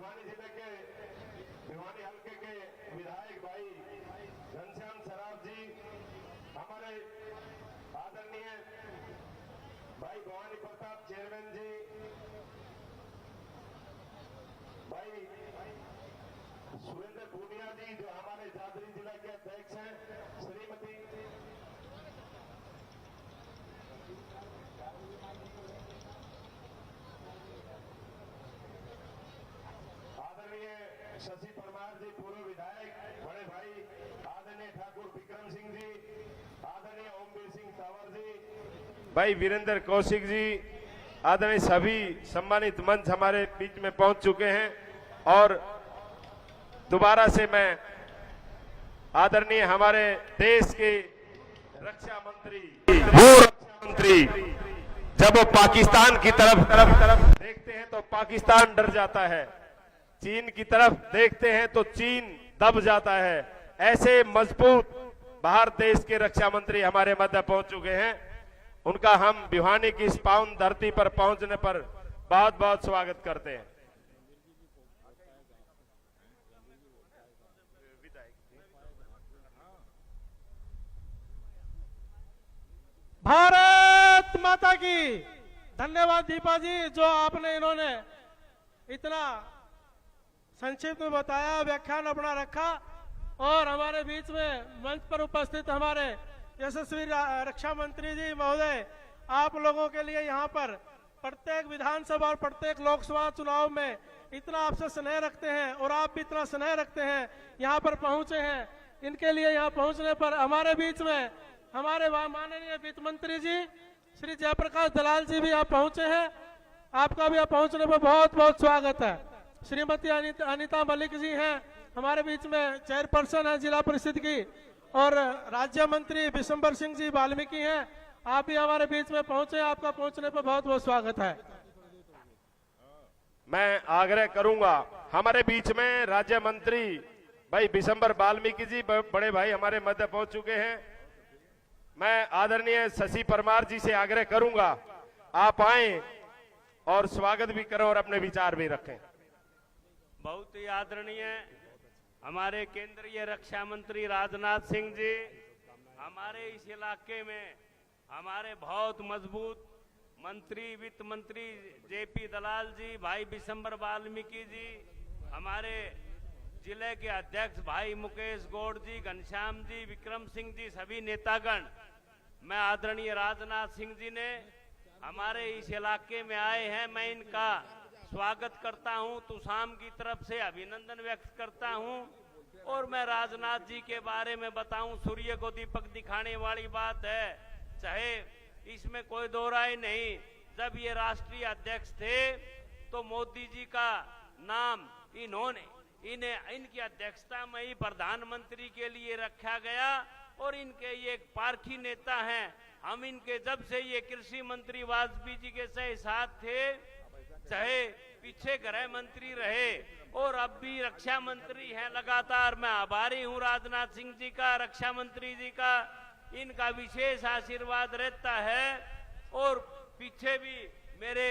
भिवानी जिले के भिवानी हल्के के विधायक भाई घनश्याम सराफ जी, हमारे आदरणीय भाई भवानी प्रताप चेयरमैन जी, भाई सुरेंद्र पूनिया जी जो हमारे जादरी जिला के अध्यक्ष हैं, श्रीमती आदरणीय शशि परमार जी पूर्व विधायक, बड़े भाई आदरणीय ठाकुर विक्रम सिंह जी, आदरणीय ओमवीर सिंह तंवर जी, भाई वीरेंद्र कौशिक जी, आदरणीय सभी सम्मानित मंच हमारे बीच में पहुंच चुके हैं। और दोबारा से मैं आदरणीय हमारे देश के रक्षा मंत्री जब वो पाकिस्तान की तरफ देखते हैं तो पाकिस्तान डर जाता है, चीन की तरफ देखते हैं तो चीन दब जाता है। ऐसे मजबूत भारत देश के रक्षा मंत्री हमारे मध्य पहुंच चुके हैं। उनका हम भिवानी की इस पावन धरती पर पहुंचने पर बहुत बहुत स्वागत करते हैं। भारत माता की। धन्यवाद दीपा जी, जो आपने इन्होंने इतना संक्षिप्त में बताया, व्याख्यान अपना रखा और हमारे बीच में मंच पर उपस्थित हमारे यशस्वी रक्षा मंत्री जी महोदय, आप लोगों के लिए यहाँ पर प्रत्येक विधानसभा और प्रत्येक लोकसभा चुनाव में इतना आपसे स्नेह रखते हैं और आप भी इतना स्नेह रखते हैं, यहाँ पर पहुंचे हैं। इनके लिए यहाँ पहुंचने पर हमारे बीच में हमारे माननीय वित्त मंत्री जी श्री जयप्रकाश दलाल जी भी यहाँ पहुंचे हैं। आपका भी यहाँ पहुंचने पर बहुत बहुत स्वागत है। श्रीमती अनीता मलिक जी हैं हमारे बीच में, चेयरपर्सन है जिला परिषद की, और राज्य मंत्री विशंबर सिंह जी वाल्मीकि हैं, आप भी हमारे बीच में पहुंचे। आपका पहुंचने पर बहुत बहुत स्वागत है। मैं आग्रह करूंगा, हमारे बीच में राज्य मंत्री भाई विशंबर वाल्मीकि जी बड़े भाई हमारे मध्य पहुंच चुके हैं। मैं आदरणीय शशि परमार जी से आग्रह करूंगा आप आए और स्वागत भी करें और अपने विचार भी रखें। बहुत ही आदरणीय हमारे केंद्रीय रक्षा मंत्री राजनाथ सिंह जी, हमारे इस इलाके में हमारे बहुत मजबूत मंत्री वित्त मंत्री जेपी दलाल जी, भाई विशंबर वाल्मीकि जी, हमारे जिले के अध्यक्ष भाई मुकेश गौड़ जी, घनश्याम जी, विक्रम सिंह जी, सभी नेतागण, मैं आदरणीय राजनाथ सिंह जी ने हमारे इस इलाके में आए हैं, मैं इनका स्वागत करता हूं, तुसाम की तरफ से अभिनंदन व्यक्त करता हूं। और मैं राजनाथ जी के बारे में बताऊं, सूर्य को दीपक दिखाने वाली बात है, चाहे इसमें कोई दो राय नहीं। जब ये राष्ट्रीय अध्यक्ष थे तो मोदी जी का नाम इनकी अध्यक्षता में ही प्रधानमंत्री के लिए रखा गया और इनके ये एक पारखी नेता हैं। हम इनके जब से ये कृषि मंत्री वाजपेयी जी के साथ थे, चाहे पीछे गृह मंत्री रहे और अब भी रक्षा मंत्री हैं लगातार। मैं आभारी हूं राजनाथ सिंह जी का, रक्षा मंत्री जी का, इनका विशेष आशीर्वाद रहता है। और पीछे भी मेरे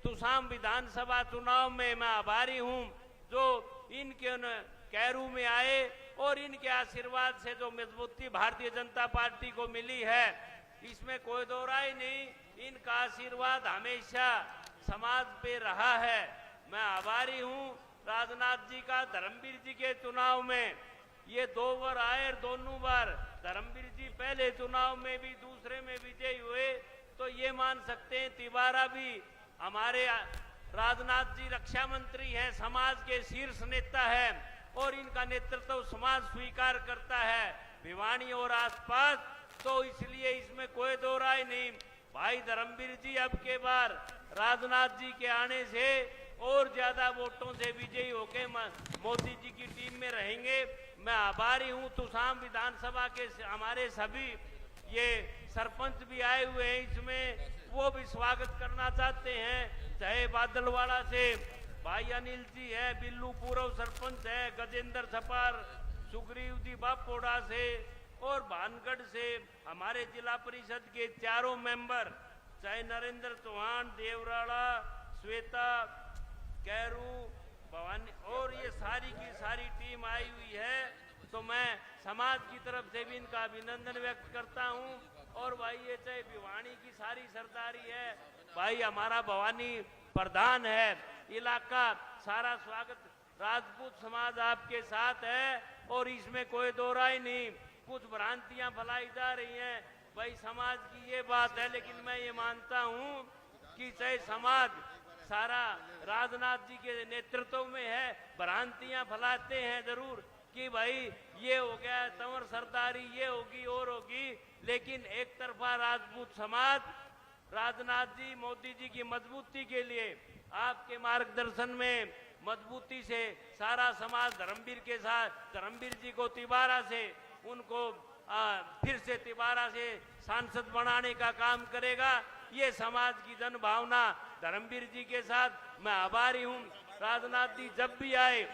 तुसाम विधानसभा चुनाव में मैं आभारी हूं जो इनके कैरू में आए और इनके आशीर्वाद से जो मजबूती भारतीय जनता पार्टी को मिली है, इसमें कोई दो राय नहीं। इनका आशीर्वाद हमेशा समाज पे रहा है। मैं आभारी हूं राजनाथ जी का। धर्मवीर जी के चुनाव में ये 2 बार आए और दोनों बार धर्मवीर जी पहले चुनाव में भी दूसरे में विजयी हुए, तो ये मान सकते हैं तिवारा भी हमारे राजनाथ जी रक्षा मंत्री हैं, समाज के शीर्ष नेता है और इनका नेतृत्व समाज स्वीकार करता है भिवानी और आसपास, तो इसलिए इसमें कोई दो राय नहीं। भाई धर्मवीर जी अब के बार राजनाथ जी के आने से और ज्यादा वोटों से विजयी होकर मोदी जी की टीम में रहेंगे। मैं आभारी हूं। तुसाम विधानसभा के हमारे सभी ये सरपंच भी आए हुए हैं, इसमें वो भी स्वागत करना चाहते हैं। चाहे बादलवाड़ा से भाई अनिल जी है, बिल्लू पूर्व सरपंच है, गजेंद्र छपार, सुग्रीव जी बापोड़ा से और भानगढ़ से हमारे जिला परिषद के चारों मेंबर, चाहे नरेंद्र चौहान, देवराड़ा, श्वेता, कैरू, भवानी और ये सारी की सारी टीम आई हुई है, तो मैं समाज की तरफ से भी इनका अभिनंदन व्यक्त करता हूं। और भाई ये चाहे भिवानी की सारी सरदारी है, भाई हमारा भवानी प्रधान है, इलाका सारा स्वागत, राजपूत समाज आपके साथ है और इसमें कोई दो राय नहीं। कुछ भ्रांतियां फैलाई जा रही हैं भाई, समाज की ये बात है, लेकिन मैं ये मानता हूं कि चाहे समाज सारा राजनाथ जी के नेतृत्व में है, भ्रांतियां फैलाते हैं जरूर कि भाई ये हो गया तंवर सरदारी, ये होगी और होगी, लेकिन एक तरफा राजपूत समाज राजनाथ जी मोदी जी की मजबूती के लिए आपके मार्गदर्शन में मजबूती से सारा समाज धर्मवीर के साथ, धर्मवीर जी को तिबारा से उनको फिर से तिबारा से सांसद बनाने का काम करेगा। ये समाज की जन भावना धर्मवीर जी के साथ मैं आभारी हूं। राजनाथ जी जब भी आए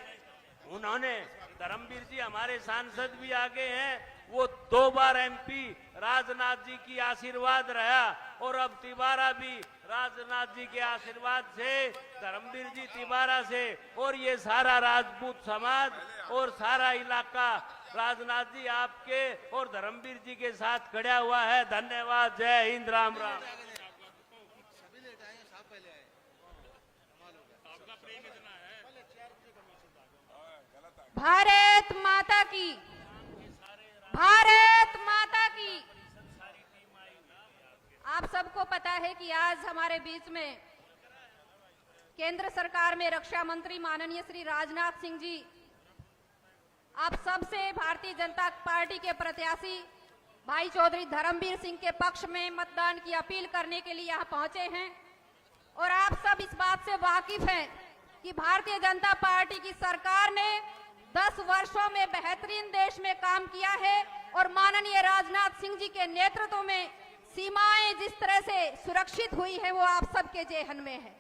उन्होंने, धर्मवीर जी हमारे सांसद भी आगे हैं, वो 2 बार MP राजनाथ जी की आशीर्वाद रहा और अब तिबारा भी राजनाथ जी के आशीर्वाद से, धर्मवीर जी तिबारा से, और ये सारा राजपूत समाज और सारा इलाका राजनाथ जी आपके और धर्मवीर जी के साथ खड़ा हुआ है। धन्यवाद। जय हिंद। राम राम। भारत माता की, भारत माता की। आप सबको पता है कि आज हमारे बीच में केंद्र सरकार में रक्षा मंत्री माननीय श्री राजनाथ सिंह जी आप सबसे भारतीय जनता पार्टी के प्रत्याशी भाई चौधरी धर्मवीर सिंह के पक्ष में मतदान की अपील करने के लिए यहाँ पहुंचे हैं। और आप सब इस बात से वाकिफ हैं कि भारतीय जनता पार्टी की सरकार ने 10 वर्षों में बेहतरीन देश में काम किया है और माननीय राजनाथ सिंह जी के नेतृत्व में सीमाएं जिस तरह से सुरक्षित हुई है वो आप सबके जेहन में है।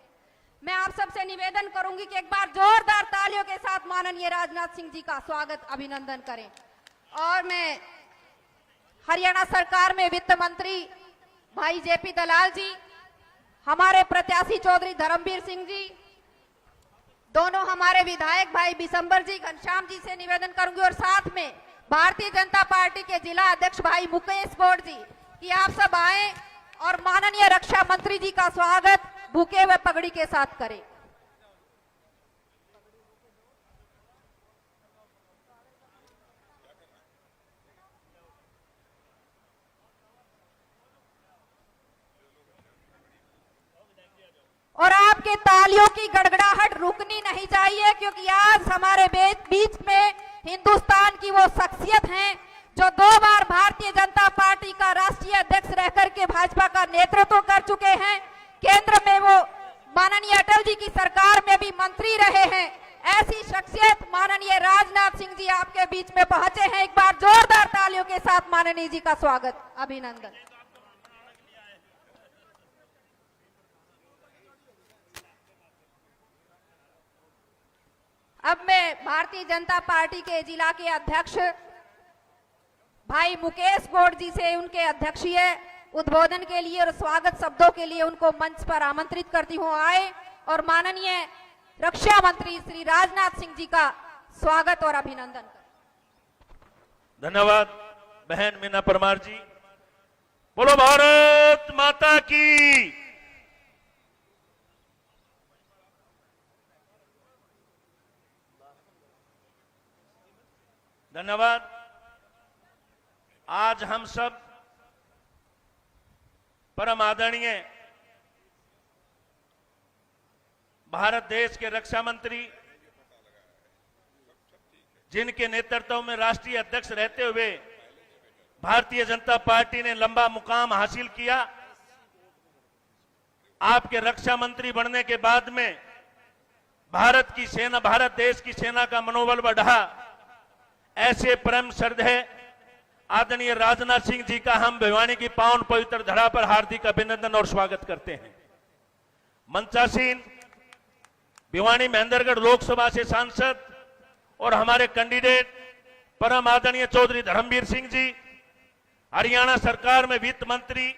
मैं आप सबसे निवेदन करूंगी कि एक बार जोरदार तालियों के साथ माननीय राजनाथ सिंह जी का स्वागत, अभिनंदन करें। और मैं हरियाणा सरकार में वित्त मंत्री भाई JP दलाल जी, हमारे प्रत्याशी चौधरी धर्मवीर सिंह जी, दोनों हमारे विधायक भाई बिशंबर जी, घनश्याम जी से निवेदन करूंगी और साथ में भारतीय जनता पार्टी के जिला अध्यक्ष भाई मुकेश गौड़ जी कि आप सब आए और माननीय रक्षा मंत्री जी का स्वागत भूखे हुए पगड़ी के साथ करें। और आपके तालियों की गड़गड़ाहट रुकनी नहीं चाहिए, क्योंकि आज हमारे बीच में हिंदुस्तान की वो शख्सियत हैं जो 2 बार भारतीय जनता पार्टी का राष्ट्रीय अध्यक्ष रहकर के भाजपा का नेतृत्व कर चुके हैं। केंद्र में वो माननीय अटल जी की सरकार में भी मंत्री रहे हैं। ऐसी शख्सियत माननीय राजनाथ सिंह जी आपके बीच में पहुंचे हैं। एक बार जोरदार तालियों के साथ माननीय जी का स्वागत, अभिनंदन। अब मैं भारतीय जनता पार्टी के जिला के अध्यक्ष भाई मुकेश गौड़ जी से उनके अध्यक्षीय उद्बोधन के लिए और स्वागत शब्दों के लिए उनको मंच पर आमंत्रित करती हूं आए और माननीय रक्षा मंत्री श्री राजनाथ सिंह जी का स्वागत और अभिनंदन करें। धन्यवाद बहन मीना परमार जी। बोलो भारत माता की। धन्यवाद। आज हम सब परम आदरणीय भारत देश के रक्षा मंत्री, जिनके नेतृत्व में राष्ट्रीय अध्यक्ष रहते हुए भारतीय जनता पार्टी ने लंबा मुकाम हासिल किया, आपके रक्षा मंत्री बनने के बाद में भारत की सेना, भारत देश की सेना का मनोबल बढ़ा। ऐसे परम श्रद्धेय आदरणीय राजनाथ सिंह जी का हम भिवानी की पावन पवित्र धरा पर हार्दिक अभिनंदन और स्वागत करते हैं। मंचासीन भिवानी महेंद्रगढ़ लोकसभा से सांसद और हमारे कैंडिडेट परम आदरणीय चौधरी धर्मवीर सिंह जी, हरियाणा सरकार में वित्त मंत्री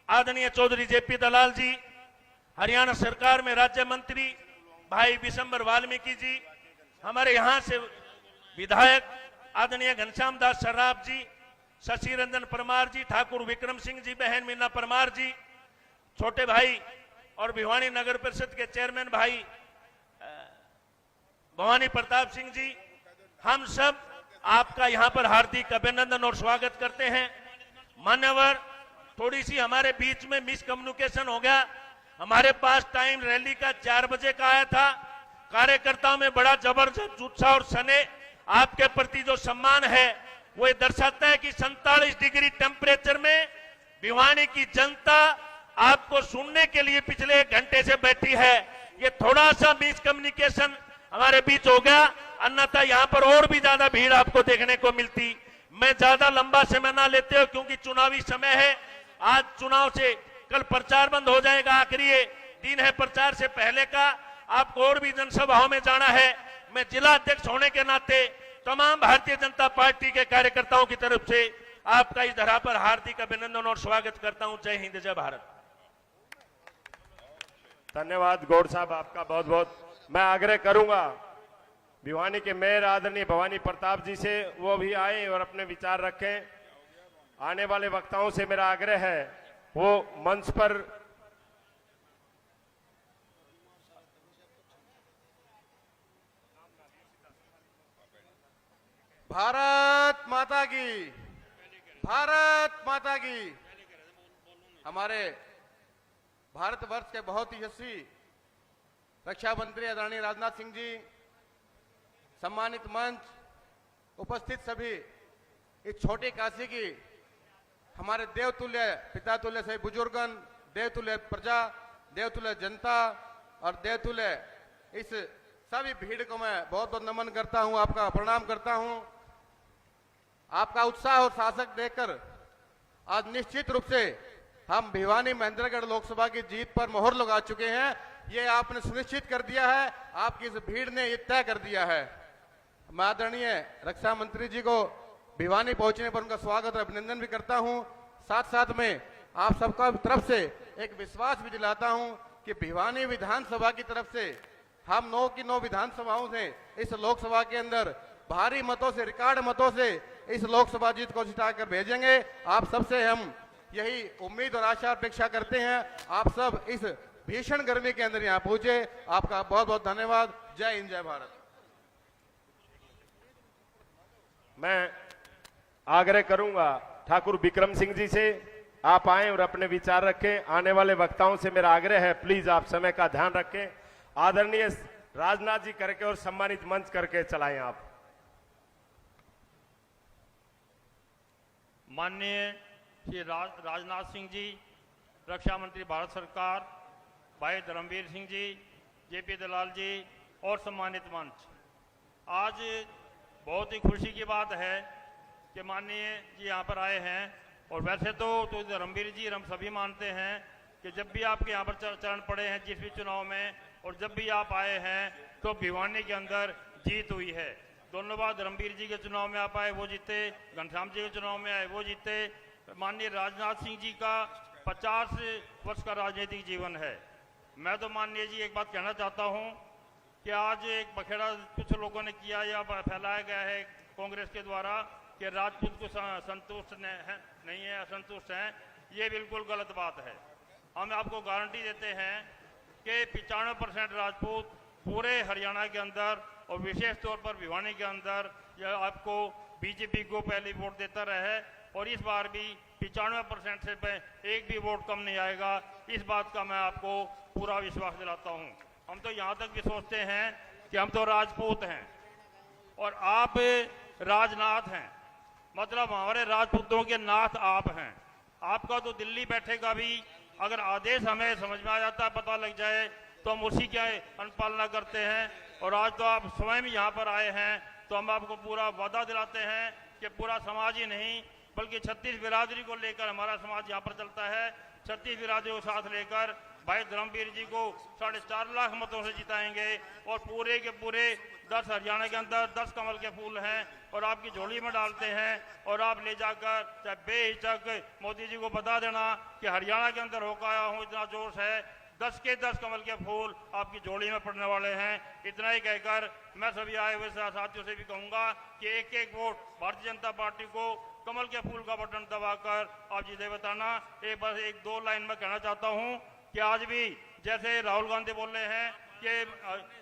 आदरणीय चौधरी JP दलाल जी, हरियाणा सरकार में राज्य मंत्री भाई विशंबर वाल्मीकि जी, हमारे यहाँ से विधायक आदरणीय घनश्याम दास सर्राफ जी, शशि रंजन परमार जी, ठाकुर विक्रम सिंह जी, बहन मीना परमार जी, छोटे भाई और भिवानी नगर परिषद के चेयरमैन भाई भवानी प्रताप सिंह जी, हम सब आपका यहाँ पर हार्दिक अभिनंदन और स्वागत करते हैं। मान्यवर, थोड़ी सी हमारे बीच में मिसकम्युनिकेशन हो गया। हमारे पास टाइम रैली का 4 बजे का आया था। कार्यकर्ताओं में बड़ा जबरदस्त उत्साह और सने आपके प्रति जो सम्मान है वो ये दर्शाता है कि 47 डिग्री टेम्परेचर में भिवानी की जनता आपको सुनने के लिए पिछले 1 घंटे से बैठी है। ये थोड़ा सा मिसकम्युनिकेशन हमारे बीच हो गया, अन्यथा यहाँ पर और भी ज्यादा भीड़ आपको देखने को मिलती। मैं ज्यादा लंबा समय ना लेते हो क्योंकि चुनावी समय है। आज चुनाव से कल प्रचार बंद हो जाएगा, आखिरी दिन है प्रचार से पहले का। आपको और भी जनसभाओं में जाना है। मैं जिला अध्यक्ष होने के नाते तमाम भारतीय जनता पार्टी के कार्यकर्ताओं की तरफ से आपका इस धरा पर हार्दिक अभिनंदन और स्वागत करता हूं। जय हिंद, जय भारत। धन्यवाद गौड़ साहब, आपका बहुत बहुत। मैं आग्रह करूंगा भिवानी के मेयर आदरणीय भवानी प्रताप जी से, वो भी आए और अपने विचार रखें। आने वाले वक्ताओं से मेरा आग्रह है वो मंच पर भारत माता की, भारत माता की। हमारे भारतवर्ष के बहुत ही यशस्वी रक्षा मंत्री आदरणीय राजनाथ सिंह जी, सम्मानित मंच, उपस्थित सभी, इस छोटी काशी की हमारे देवतुल्य पिता तुल्य से बुजुर्गन, देवतुल्य प्रजा, देवतुल्य जनता और देवतुल्य इस सभी भीड़ को मैं बहुत बहुत नमन करता हूं, आपका प्रणाम करता हूं। आपका उत्साह और साहस देखकर आज निश्चित रूप से हम भिवानी महेंद्रगढ़ लोकसभा की जीत पर मोहर लगा चुके हैं। ये आपने सुनिश्चित कर दिया है, आपकी इस भीड़ ने ये तय कर दिया है। मैं आदरणीय रक्षा मंत्री जी को भिवानी पहुंचने पर उनका स्वागत और अभिनंदन भी करता हूं। साथ साथ में आप सबका तरफ से एक विश्वास भी दिलाता हूं कि भिवानी विधानसभा की तरफ से हम 9 की 9 विधानसभाओं से इस लोकसभा के अंदर भारी मतों से, रिकॉर्ड मतों से इस लोकसभा जीत को जिताकर भेजेंगे। आप सबसे हम यही उम्मीद और आशा अपेक्षा करते हैं। आप सब इस भीषण गर्मी के अंदर यहाँ पहुंचे, आपका बहुत बहुत धन्यवाद। जय हिंद, जय भारत। मैं आग्रह करूंगा ठाकुर विक्रम सिंह जी से, आप आए और अपने विचार रखें। आने वाले वक्ताओं से मेरा आग्रह है प्लीज आप समय का ध्यान रखें। आदरणीय राजनाथ जी करके और सम्मानित मंच करके चलाएं आप। माननीय श्री राजनाथ सिंह जी, रक्षा मंत्री भारत सरकार, भाई धर्मवीर सिंह जी, जेपी दलाल जी और सम्मानित मंच, आज बहुत ही खुशी की बात है कि माननीय जी यहाँ पर आए हैं। और वैसे तो धर्मवीर जी हम सभी मानते हैं कि जब भी आपके यहाँ पर चरण पड़े हैं जिस भी चुनाव में, और जब भी आप आए हैं तो भिवानी के अंदर जीत हुई है। दोनों बार धर्मवीर जी के चुनाव में आप आए, वो जीते, घनश्याम जी के चुनाव में आए, वो जीते। माननीय राजनाथ सिंह जी का 50 वर्ष का राजनीतिक जीवन है। मैं तो माननीय जी एक बात कहना चाहता हूं कि आज एक बखेड़ा कुछ लोगों ने किया या फैलाया गया है कांग्रेस के द्वारा कि राजपूत को संतुष्ट नहीं है, असंतुष्ट हैं। ये बिल्कुल गलत बात है। हम आपको गारंटी देते हैं कि 95% राजपूत पूरे हरियाणा के अंदर और विशेष तौर पर भिवानी के अंदर यह आपको बीजेपी को पहले वोट देता रहे, और इस बार भी 95% से एक भी वोट कम नहीं आएगा। इस बात का मैं आपको पूरा विश्वास दिलाता हूं। हम तो यहां तक भी सोचते हैं कि हम तो राजपूत हैं और आप राजनाथ हैं, मतलब हमारे राजपूतों के नाथ आप हैं। आपका तो दिल्ली बैठे का भी अगर आदेश हमें समझ में आ जाता है, पता लग जाए, तो हम उसी की अनुपालना करते हैं। और आज तो आप स्वयं यहाँ पर आए हैं, तो हम आपको पूरा वादा दिलाते हैं कि पूरा समाज ही नहीं बल्कि 36 बिरादरी को लेकर हमारा समाज यहाँ पर चलता है। 36 बिरादरी को साथ लेकर भाई धर्मवीर जी को 4.5 लाख मतों से जिताएंगे, और पूरे के पूरे 10 हरियाणा के अंदर 10 कमल के फूल हैं और आपकी झोली में डालते हैं, और आप ले जाकर चाहे बेहिचक मोदी जी को बता देना कि हरियाणा के अंदर होकर आया हूँ, इतना जोश है। 10 के 10 कमल के फूल आपकी झोली में पड़ने वाले हैं। इतना ही कहकर मैं सभी आए हुए साथियों से भी कहूंगा कि एक एक वोट भारतीय जनता पार्टी को कमल के फूल का बटन दबाकर आप जीते बताना। बस एक दो लाइन में कहना चाहता हूं कि आज भी जैसे राहुल गांधी बोल रहे हैं कि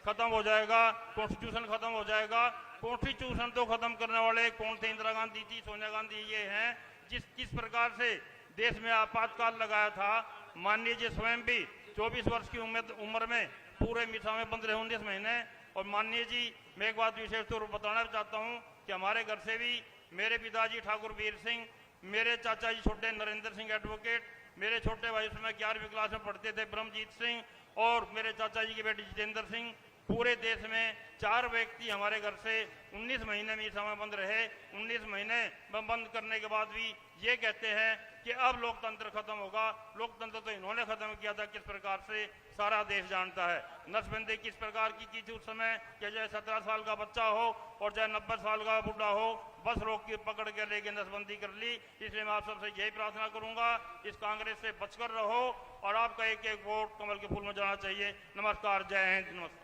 खत्म हो जाएगा, कॉन्स्टिट्यूशन खत्म हो जाएगा, कॉन्स्टिट्यूशन तो खत्म करने वाले कौन थे? इंदिरा गांधी थी, सोनिया गांधी ये हैं। किस प्रकार से देश में आपातकाल लगाया था, माननीय जी स्वयं भी 24 वर्ष की उम्र में पूरे मिसा में बंद रहे 19 महीने। और माननीय जी मैं एक बात विशेष तौर पर बताना चाहता हूं कि हमारे घर से भी मेरे पिताजी ठाकुर वीर सिंह, मेरे चाचा जी छोटे नरेंद्र सिंह एडवोकेट, मेरे छोटे भाई उसमें 11वीं क्लास में पढ़ते थे ब्रह्मजीत सिंह, और मेरे चाचा जी की बेटी जितेंद्र सिंह। पूरे देश में 4 व्यक्ति हमारे घर से 19 महीने में समय बंद रहे। 19 महीने में बंद करने के बाद भी ये कहते हैं कि अब लोकतंत्र खत्म होगा। लोकतंत्र तो इन्होंने खत्म किया था। किस प्रकार से सारा देश जानता है। नसबंदी किस प्रकार की थी उस समय कि चाहे 17 साल का बच्चा हो और चाहे 90 साल का बूढ़ा हो, बस रोक के पकड़ के लेके नसबंदी कर ली। इसलिए मैं आप सबसे यही प्रार्थना करूंगा, इस कांग्रेस से बचकर रहो और आपका एक एक वोट कमल के फूल में जाना चाहिए। नमस्कार, जय हिंद, नमस्कार।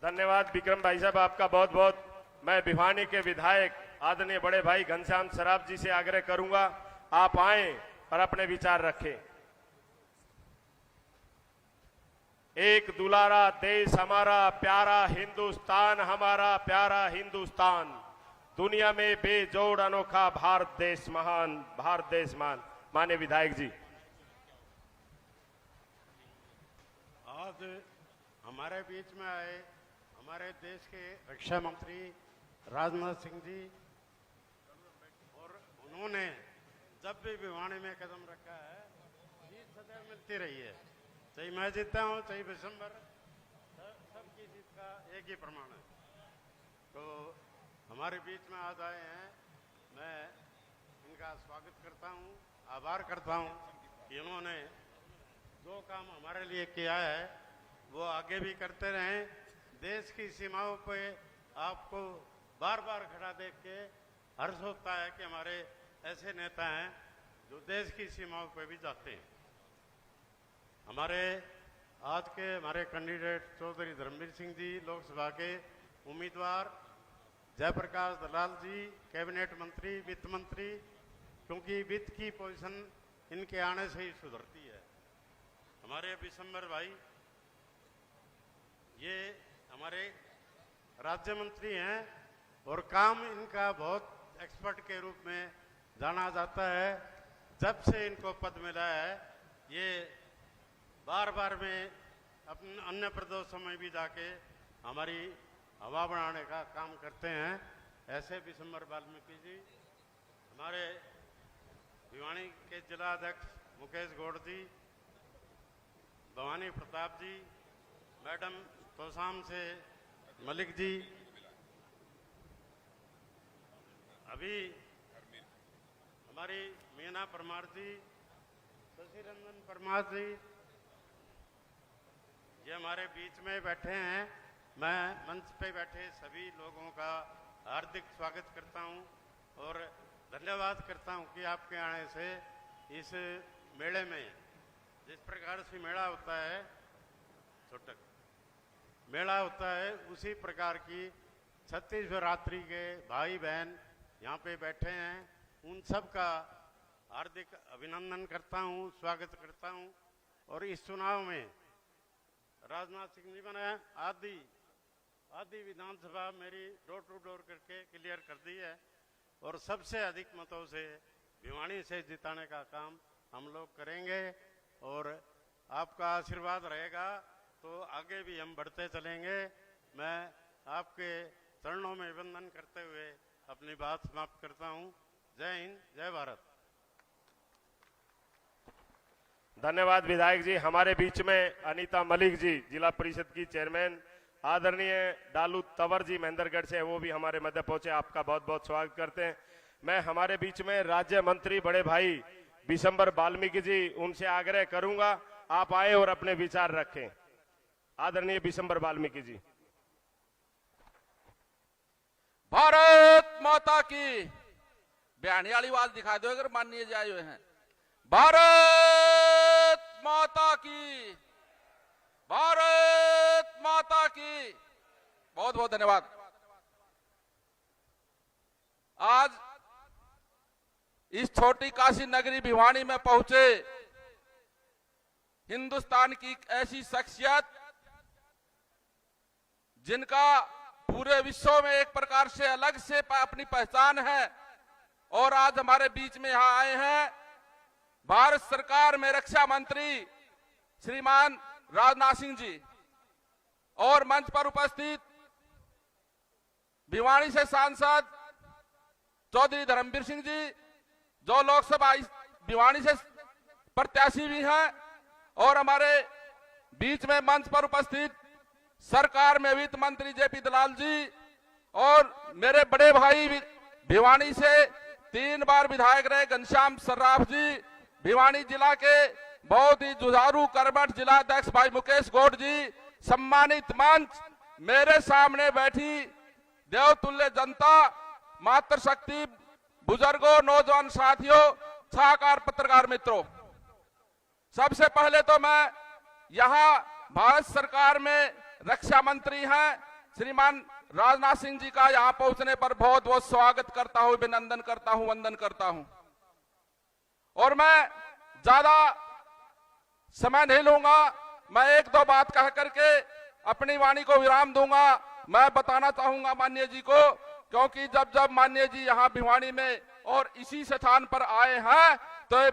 धन्यवाद विक्रम भाई साहब, आपका बहुत बहुत। मैं भिवानी के विधायक आदरणीय बड़े भाई घनश्याम सराफ जी से आग्रह करूंगा, आप आए और अपने विचार रखें। एक दुलारा देश हमारा प्यारा हिंदुस्तान, हमारा प्यारा हिंदुस्तान, दुनिया में बेजोड़ अनोखा भारत देश महान, भारत देश महान। माननीय विधायक जी, आज हमारे बीच में आए हमारे देश के रक्षा मंत्री राजनाथ सिंह जी, और उन्होंने जब भी भिवानी में कदम रखा है जीत सदैव मिलती रही है। चाहे मैं जीतता हूँ चाहे विशंबर, सबकी जीत का एक ही प्रमाण है। तो हमारे बीच में आज आए हैं, मैं इनका स्वागत करता हूँ, आभार करता हूँ कि इन्होंने जो काम हमारे लिए किया है वो आगे भी करते रहें। देश की सीमाओं पे आपको बार बार खड़ा देख के हर्ष होता है कि हमारे ऐसे नेता हैं जो देश की सीमाओं पे भी जाते हैं। हमारे आज के हमारे कैंडिडेट चौधरी धर्मवीर सिंह जी, लोकसभा के उम्मीदवार, जयप्रकाश दलाल जी कैबिनेट मंत्री, वित्त मंत्री, क्योंकि वित्त की पोजीशन इनके आने से ही सुधरती है। हमारे विशंबर भाई, ये हमारे राज्य मंत्री हैं और काम इनका बहुत एक्सपर्ट के रूप में जाना जाता है। जब से इनको पद मिला है ये बार बार में अपने अन्य प्रदेशों में भी जाके हमारी हवा बढ़ाने का काम करते हैं। ऐसे विशंबर वाल्मीकि जी, हमारे भिवानी के जिला अध्यक्ष मुकेश गौड़ जी, भवानी प्रताप जी, मैडम तोसाम से मलिक जी, अभी हमारी मीना परमार जी, शशि रंजन परमार जी, ये हमारे बीच में बैठे हैं। मैं मंच पे बैठे सभी लोगों का हार्दिक स्वागत करता हूं और धन्यवाद करता हूं कि आपके आने से इस मेले में, जिस प्रकार से मेला होता है, छोटक मेला होता है, उसी प्रकार की 36 शिवरात्रि के भाई बहन यहाँ पे बैठे हैं। उन सब का हार्दिक अभिनंदन करता हूँ, स्वागत करता हूँ। और इस चुनाव में राजनाथ सिंह जी ने आधी विधानसभा मेरी डोर टू डोर करके क्लियर कर दी है और सबसे अधिक मतों से भिवानी से जिताने का काम हम लोग करेंगे। और आपका आशीर्वाद रहेगा तो आगे भी हम बढ़ते चलेंगे। मैं आपके चरणों में वंदन करते हुए अपनी बात समाप्त करता हूं। जय हिंद, जय भारत। धन्यवाद विधायक जी। हमारे बीच में अनीता मलिक जी, जिला परिषद की चेयरमैन, आदरणीय डालू तंवर जी महेंद्रगढ़ से, वो भी हमारे मध्य पहुंचे, आपका बहुत बहुत स्वागत करते हैं। मैं हमारे बीच में राज्य मंत्री बड़े भाई विशंबर वाल्मीकि जी, उनसे आग्रह करूंगा आप आए और अपने विचार रखें। आदरणीय विशंबर वाल्मीकि जी। भारत माता की बयानी वाली आवाज दिखा दो अगर माननीय जी आए हुए हैं। भारत माता की, भारत माता की। बहुत बहुत धन्यवाद। आज इस छोटी काशी नगरी भिवानी में पहुंचे हिंदुस्तान की एक ऐसी शख्सियत जिनका पूरे विश्व में एक प्रकार से अलग से अपनी पहचान है, और आज हमारे बीच में यहां आए हैं भारत सरकार में रक्षा मंत्री श्रीमान राजनाथ सिंह जी, और मंच पर उपस्थित भिवानी से सांसद चौधरी धर्मवीर सिंह जी, जो लोकसभा भिवानी से प्रत्याशी भी हैं, और हमारे बीच में मंच पर उपस्थित सरकार में वित्त मंत्री जेपी दलाल जी, और मेरे बड़े भाई भिवानी से 3 बार विधायक रहे घनश्याम सर्राफ जी, भिवानी जिला के बहुत ही जुझारू कर्मठ जिला अध्यक्ष भाई मुकेश गौड़ जी, सम्मानित मंच, मेरे सामने बैठी देवतुल्य जनता, मातृशक्ति, बुजुर्गों, नौजवान साथियों, सलाहकार, पत्रकार मित्रों, सबसे पहले तो मैं यहां भारत सरकार में रक्षा मंत्री हैं श्रीमान राजनाथ सिंह जी का यहां पहुंचने पर बहुत बहुत स्वागत करता हूं, अभिनंदन करता हूं, वंदन करता हूं। और मैं ज्यादा समय नहीं लूंगा, मैं 1-2 बात कह करके अपनी वाणी को विराम दूंगा। मैं बताना चाहूंगा माननीय जी को, क्योंकि जब जब माननीय जी यहाँ भिवानी में और इसी स्थान पर आए हैं तो ये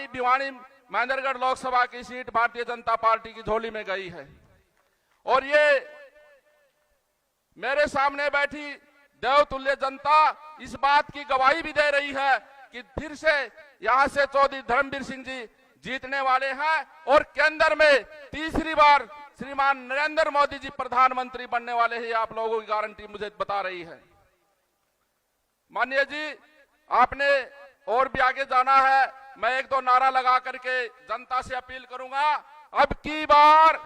भिवानी महेंद्रगढ़ लोकसभा की सीट भारतीय जनता पार्टी की झोली में गई है, और ये मेरे सामने बैठी देवतुल्य जनता इस बात की गवाही भी दे रही है कि फिर से यहां से चौधरी धर्मवीर सिंह जी जीतने वाले हैं, और केंद्र में तीसरी बार श्रीमान नरेंद्र मोदी जी प्रधानमंत्री बनने वाले हैं, आप लोगों की गारंटी मुझे बता रही है। माननीय जी, आपने और भी आगे जाना है, मैं 1-2 नारा लगा करके जनता से अपील करूंगा, अब की बार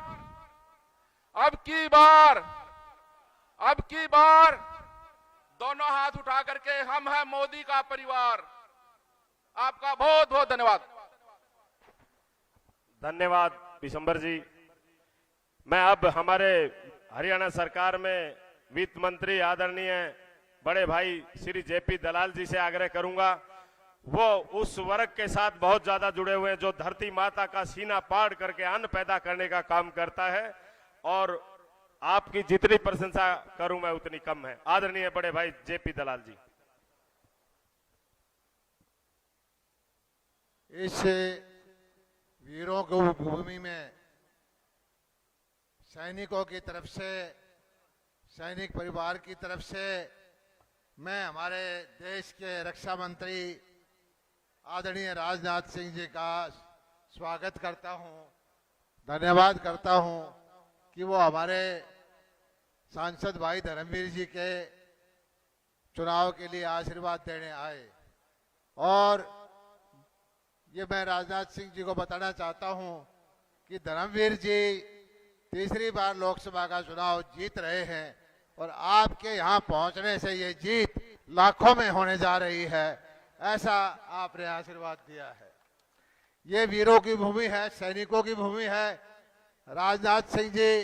दोनों हाथ उठा करके हम हैं मोदी का परिवार। आपका बहुत बहुत धन्यवाद। धन्यवाद विशंबर जी। मैं अब हमारे हरियाणा सरकार में वित्त मंत्री आदरणीय बड़े भाई श्री जेपी दलाल जी से आग्रह करूंगा, वो उस वर्ग के साथ बहुत ज्यादा जुड़े हुए हैं जो धरती माता का सीना पाड़ करके अन्न पैदा करने का काम करता है, और आपकी जितनी प्रशंसा करूं मैं उतनी कम है। आदरणीय बड़े भाई जेपी दलाल जी। इस वीरों को भूमि में सैनिकों की तरफ से, सैनिक परिवार की तरफ से मैं हमारे देश के रक्षा मंत्री आदरणीय राजनाथ सिंह जी का स्वागत करता हूं, धन्यवाद करता हूं कि वो हमारे सांसद भाई धर्मवीर जी के चुनाव के लिए आशीर्वाद देने आए। और ये मैं राजनाथ सिंह जी को बताना चाहता हूं कि धर्मवीर जी तीसरी बार लोकसभा का चुनाव जीत रहे हैं, और आपके यहाँ पहुंचने से ये जीत लाखों में होने जा रही है, ऐसा आपने आशीर्वाद दिया है। ये वीरों की भूमि है, सैनिकों की भूमि है। राजनाथ सिंह जी,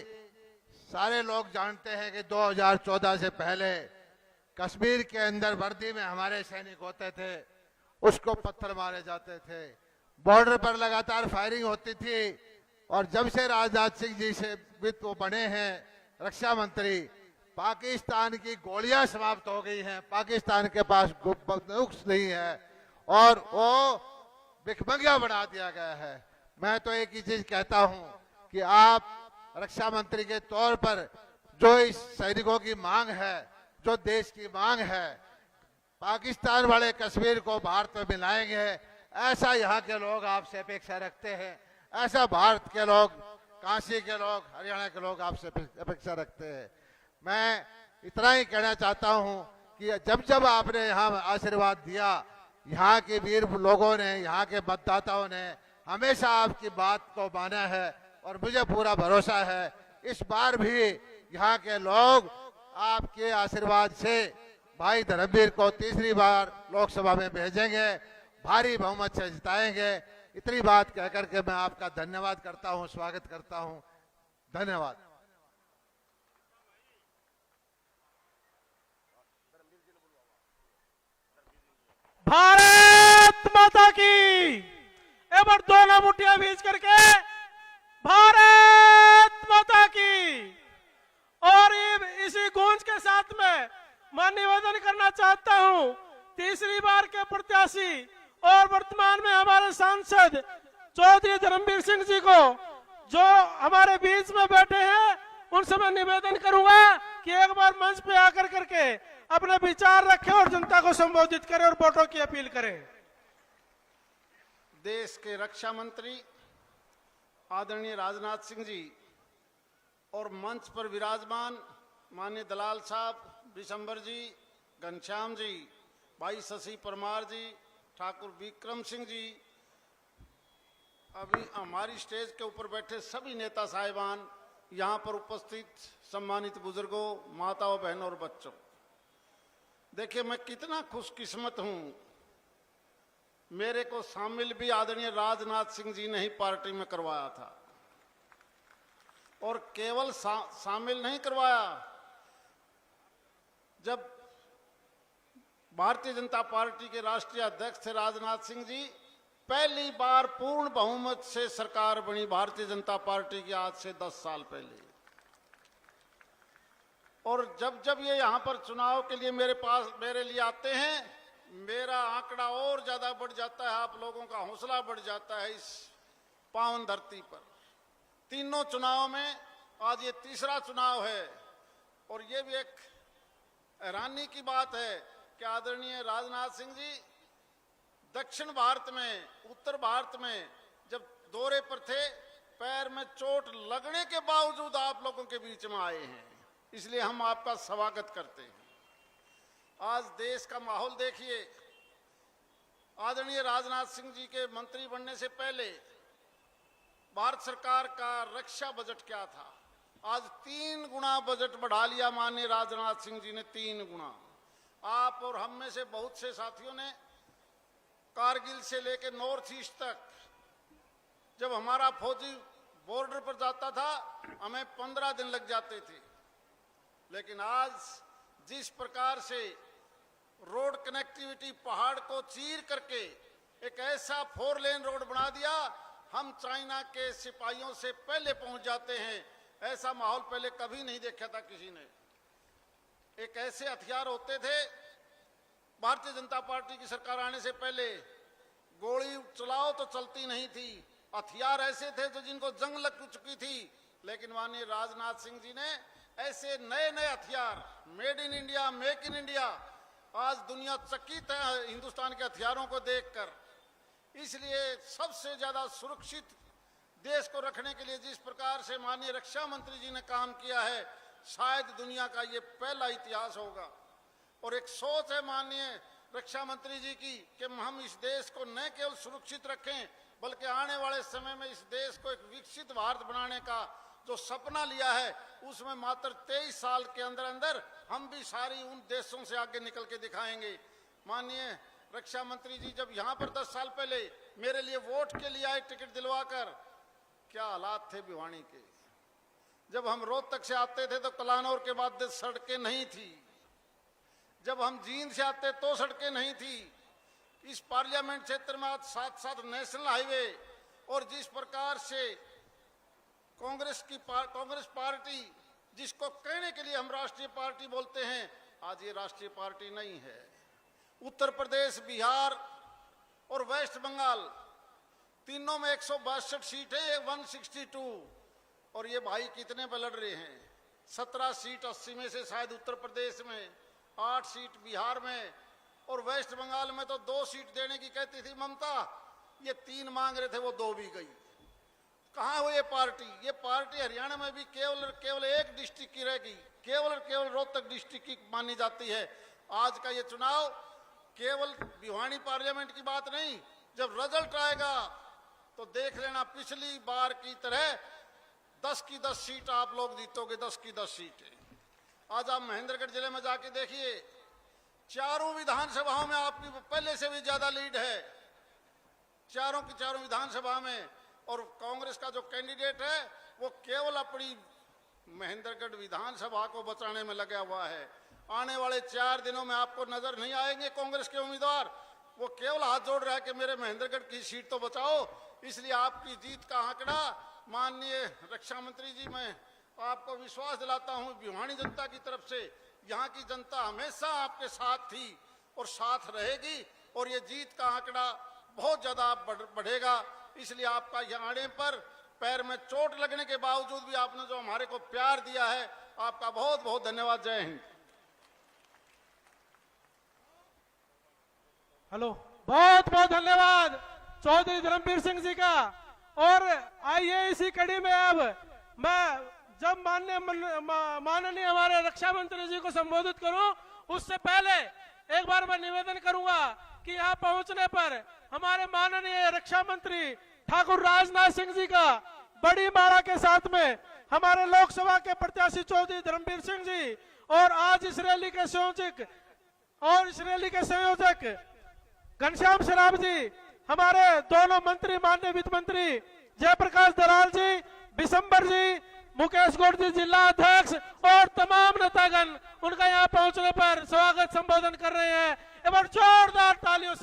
सारे लोग जानते हैं कि 2014 से पहले कश्मीर के अंदर वर्दी में हमारे सैनिक होते थे, उसको पत्थर मारे जाते थे, बॉर्डर पर लगातार फायरिंग होती थी, और जब से राजनाथ सिंह जी से वो बने हैं रक्षा मंत्री, पाकिस्तान की गोलियां समाप्त हो गई हैं, पाकिस्तान के पास नुक्स नहीं है, और वो भिखमंगिया बना दिया गया है। मैं तो एक ही चीज कहता हूं कि आप रक्षा मंत्री के तौर पर जो इस सैनिकों की मांग है, जो देश की मांग है, पाकिस्तान वाले कश्मीर को भारत में मिलाएंगे, ऐसा यहाँ के लोग आपसे अपेक्षा रखते हैं, ऐसा भारत के लोग, काशी के लोग, हरियाणा के लोग आपसे अपेक्षा रखते हैं। मैं इतना ही कहना चाहता हूं कि जब जब आपने यहाँ आशीर्वाद दिया, यहाँ के वीर लोगों ने, यहाँ के मतदाताओं ने हमेशा आपकी बात को माना है, और मुझे पूरा भरोसा है इस बार भी यहाँ के लोग आपके आशीर्वाद से भाई धर्मवीर को तीसरी बार लोकसभा में भेजेंगे, भारी बहुमत से जिताएंगे। इतनी बात कहकर के मैं आपका धन्यवाद करता हूं, स्वागत करता हूं। धन्यवाद। भारत माता की। एक बार दोनों मुठ्ठियां बीच करके भारत माता की। और इसी गूंज के साथ में मैं निवेदन करना चाहता हूं, तीसरी बार के प्रत्याशी और वर्तमान में हमारे सांसद चौधरी धर्मवीर सिंह जी को, जो हमारे बीच में बैठे हैं, उनसे मैं निवेदन करूंगा कि एक बार मंच पे आकर करके अपने विचार रखें और जनता को संबोधित करें और वोटों की अपील करें। देश के रक्षा मंत्री आदरणीय राजनाथ सिंह जी और मंच पर विराजमान माननीय दलाल साहब, विशंबर जी, घनश्याम जी, भाई शशि परमार जी, ठाकुर विक्रम सिंह जी, अभी हमारी स्टेज के ऊपर बैठे सभी नेता साहिबान, यहाँ पर उपस्थित सम्मानित बुजुर्गों, माताओं, बहनों और बच्चों, देखिए मैं कितना खुशकिस्मत हूं, मेरे को शामिल भी आदरणीय राजनाथ सिंह जी ने ही पार्टी में करवाया था। और केवल शामिल नहीं करवाया, जब भारतीय जनता पार्टी के राष्ट्रीय अध्यक्ष थे राजनाथ सिंह जी, पहली बार पूर्ण बहुमत से सरकार बनी भारतीय जनता पार्टी की, आज से 10 साल पहले। और जब जब ये यहाँ पर चुनाव के लिए मेरे लिए आते हैं, मेरा आंकड़ा और ज्यादा बढ़ जाता है, आप लोगों का हौसला बढ़ जाता है इस पावन धरती पर। तीनों चुनाव में आज ये तीसरा चुनाव है। और ये भी एक हैरानी की बात है कि आदरणीय राजनाथ सिंह जी दक्षिण भारत में, उत्तर भारत में जब दौरे पर थे, पैर में चोट लगने के बावजूद आप लोगों के बीच में आए हैं, इसलिए हम आपका स्वागत करते हैं। आज देश का माहौल देखिए, आदरणीय राजनाथ सिंह जी के मंत्री बनने से पहले भारत सरकार का रक्षा बजट क्या था, आज 3 गुना बजट बढ़ा लिया माननीय राजनाथ सिंह जी ने, 3 गुना। आप और हम में से बहुत से साथियों ने कारगिल से लेकर नॉर्थ ईस्ट तक, जब हमारा फौजी बॉर्डर पर जाता था, हमें 15 दिन लग जाते थे, लेकिन आज जिस प्रकार से रोड कनेक्टिविटी पहाड़ को चीर करके एक ऐसा 4 लेन रोड बना दिया, हम चाइना के सिपाहियों से पहले पहुंच जाते हैं। ऐसा माहौल पहले कभी नहीं देखा था किसी ने। एक ऐसे हथियार होते थे, भारतीय जनता पार्टी की सरकार आने से पहले गोली चलाओ तो चलती नहीं थी, हथियार ऐसे थे जो जिनको जंग लग चुकी थी, लेकिन माननीय राजनाथ सिंह जी ने ऐसे नए नए हथियार, made in India, make in India, आज दुनिया चकित है हिंदुस्तान के हथियारों को देखकर। इसलिए सबसे ज्यादा सुरक्षित देश को रखने के लिए जिस प्रकार से माननीय रक्षा मंत्री जी ने काम किया है, शायद दुनिया का ये पहला इतिहास होगा। और एक सोच है माननीय रक्षा मंत्री जी की कि हम इस देश को न केवल सुरक्षित रखें, बल्कि आने वाले समय में इस देश को एक विकसित भारत बनाने का जो सपना लिया है, उसमें मात्र 23 साल के अंदर अंदर हम भी सारी उन देशों से आगे निकल के दिखाएंगे। माननीय रक्षा मंत्री जी जब यहाँ पर 10 साल पहले मेरे लिए वोट के लिए आए टिकट दिलवाकर, क्या हालात थे भिवानी के। जब हम रोहतक से आते थे तो कलानौर के बाद सड़कें नहीं थी, जब हम जींद से आते तो सड़कें नहीं थी। इस पार्लियामेंट क्षेत्र में आज 7 नेशनल हाईवे, और जिस प्रकार से कांग्रेस पार्टी, जिसको कहने के लिए हम राष्ट्रीय पार्टी बोलते हैं, आज ये राष्ट्रीय पार्टी नहीं है। उत्तर प्रदेश, बिहार और वेस्ट बंगाल तीनों में 162 सीट है, 162। और ये भाई कितने पे लड़ रहे हैं? 17 सीट 80 में से शायद उत्तर प्रदेश में, 8 सीट बिहार में, और वेस्ट बंगाल में तो 2 सीट देने की कहती थी ममता, ये 3 मांग रहे थे, वो 2 भी गई। कहाँ हो ये पार्टी? ये पार्टी हरियाणा में भी केवल एक डिस्ट्रिक्ट की रहेगी, केवल रोहतक डिस्ट्रिक्ट की मानी जाती है। आज का ये चुनाव केवल भिवानी पार्लियामेंट की बात नहीं, जब रिजल्ट आएगा तो देख लेना पिछली बार की तरह 10 की 10 सीट आप लोग जीतोगे, 10 की 10 सीटें। आज आप महेंद्रगढ़ जिले में जाके देखिए, चारों विधानसभाओं में आपकी पहले से भी ज्यादा लीड है। चारों की चारों विधानसभा में, और कांग्रेस का जो कैंडिडेट है वो केवल अपनी महेंद्रगढ़ विधानसभा को बचाने में लगा हुआ है। आने वाले 4 दिनों में आपको नजर नहीं आएंगे कांग्रेस के उम्मीदवार, वो केवल हाथ जोड़ रहा है कि मेरे महेंद्रगढ़ की सीट तो बचाओ। इसलिए आपकी जीत का आंकड़ा, माननीय रक्षा मंत्री जी, मैं आपको विश्वास दिलाता हूं भिवानी जनता की तरफ से, यहाँ की जनता हमेशा आपके साथ थी और साथ रहेगी, और ये जीत का आंकड़ा बहुत ज्यादा बढ़ेगा। इसलिए आपका यहाँ आने पर, पैर में चोट लगने के बावजूद भी आपने जो हमारे को प्यार दिया है, आपका बहुत बहुत धन्यवाद। जय हिंद। हेलो, बहुत बहुत धन्यवाद चौधरी धर्मवीर सिंह जी का। और आइए इसी कड़ी में अब मैं जब माननीय हमारे रक्षा मंत्री जी को संबोधित करूं, उससे पहले एक बार मैं निवेदन करूंगा कि यहाँ पहुंचने पर हमारे माननीय रक्षा मंत्री ठाकुर राजनाथ सिंह जी का बड़ी माला के साथ में हमारे लोकसभा के प्रत्याशी चौधरी धर्मवीर सिंह जी, और आज इस रैली के संयोजक घनश्याम शराफ जी, हमारे दोनों मंत्री, माननीय वित्त मंत्री जयप्रकाश दलाल जी, बिशंबर जी, मुकेश गौड़ जी जिला अध्यक्ष, और तमाम नेतागण उनका यहाँ पहुंचने पर स्वागत संबोधन कर रहे हैं। एवं जोरदार तालियों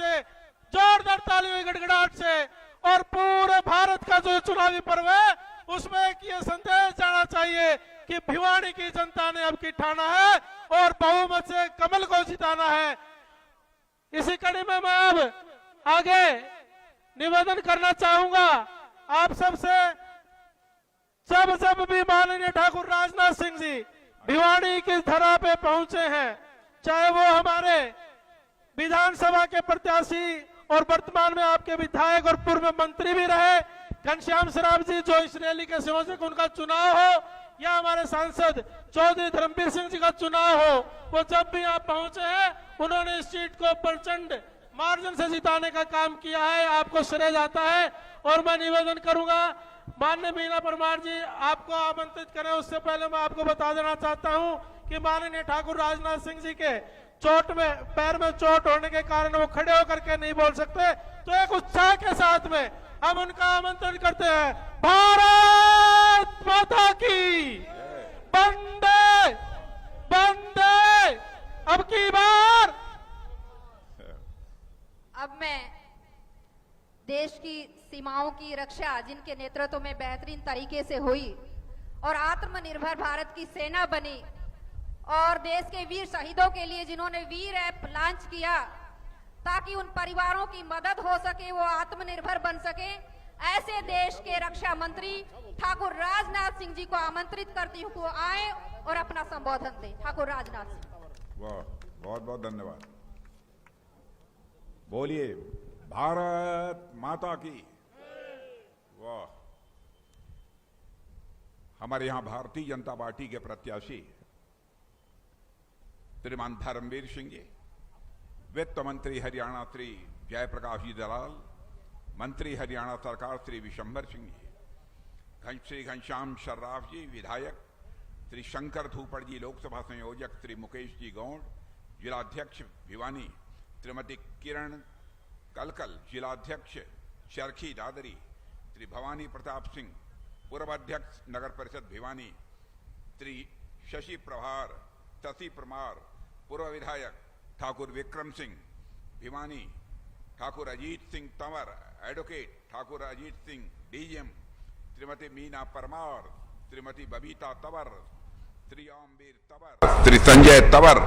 की गड़गड़ाहट से, और पूरे भारत का जो चुनावी पर्व है उसमें एक ये संदेश जाना चाहिए कि भिवानी की जनता ने अब की ठाना है और बहुमत से कमल को जिताना है। इसी कड़ी में मैं अब आगे निवेदन करना चाहूंगा आप सबसे, जब भी माननीय ठाकुर राजनाथ सिंह जी भिवानी की धरा पे पहुंचे हैं, चाहे वो हमारे विधानसभा के प्रत्याशी और वर्तमान में आपके विधायक और पूर्व मंत्री भी रहे घनश्याम शराफ जी, जो इस रैली के संयोजक, उनका चुनाव हो, या हमारे सांसद चौधरी धर्मवीर सिंह जी का चुनाव हो, वो जब भी आप पहुंचे हैं उन्होंने इस सीट को प्रचंड मार्जिन से जिताने का काम किया है, आपको श्रेय जाता है। और मैं निवेदन करूंगा माननीय मीना परमार जी आपको आमंत्रित करें, उससे पहले मैं आपको बता देना चाहता हूं कि माननीय ठाकुर राजनाथ सिंह जी के पैर में चोट होने के कारण वो खड़े होकर के नहीं बोल सकते, तो एक उत्साह के साथ में हम उनका आमंत्रण करते हैं। भारत माता की वंदे वंदे। अब की बार अब मैं देश की सीमाओं की रक्षा जिनके नेतृत्व में बेहतरीन तरीके से हुई और आत्मनिर्भर भारत की सेना बनी, और देश के वीर शहीदों के लिए जिन्होंने वीर ऐप लॉन्च किया ताकि उन परिवारों की मदद हो सके, वो आत्मनिर्भर बन सके, ऐसे देश के रक्षा मंत्री ठाकुर राजनाथ सिंह जी को आमंत्रित करती हूँ वो आए और अपना संबोधन दें। ठाकुर राजनाथ सिंह। वाह, बहुत बहुत धन्यवाद। बोलिए भारत माता की। वाह, हमारे यहां भारतीय जनता पार्टी के प्रत्याशी श्रीमान धर्मवीर सिंह जी, वित्त मंत्री हरियाणा श्री जयप्रकाश जी दलाल, मंत्री हरियाणा सरकार श्री बिशंबर सिंह जी, श्री घनश्याम शर्राफ जी विधायक, श्री शंकर धूपड़ जी लोकसभा संयोजक, श्री मुकेश जी गौड़ जिलाध्यक्ष भिवानी, श्रीमती किरण कलकल जिलाध्यक्ष चरखी दादरी, श्री भवानी प्रताप सिंह पूर्व अध्यक्ष नगर परिषद भिवानी, श्री शशि परमार पूर्व विधायक, ठाकुर विक्रम सिंह भिवानी, ठाकुर अजीत सिंह तंवर एडवोकेट, ठाकुर अजीत सिंह डीजीएम, श्रीमती मीना परमार, श्रीमती बबीता तंवर, श्री आमवीर तंवर, श्री संजय तंवर,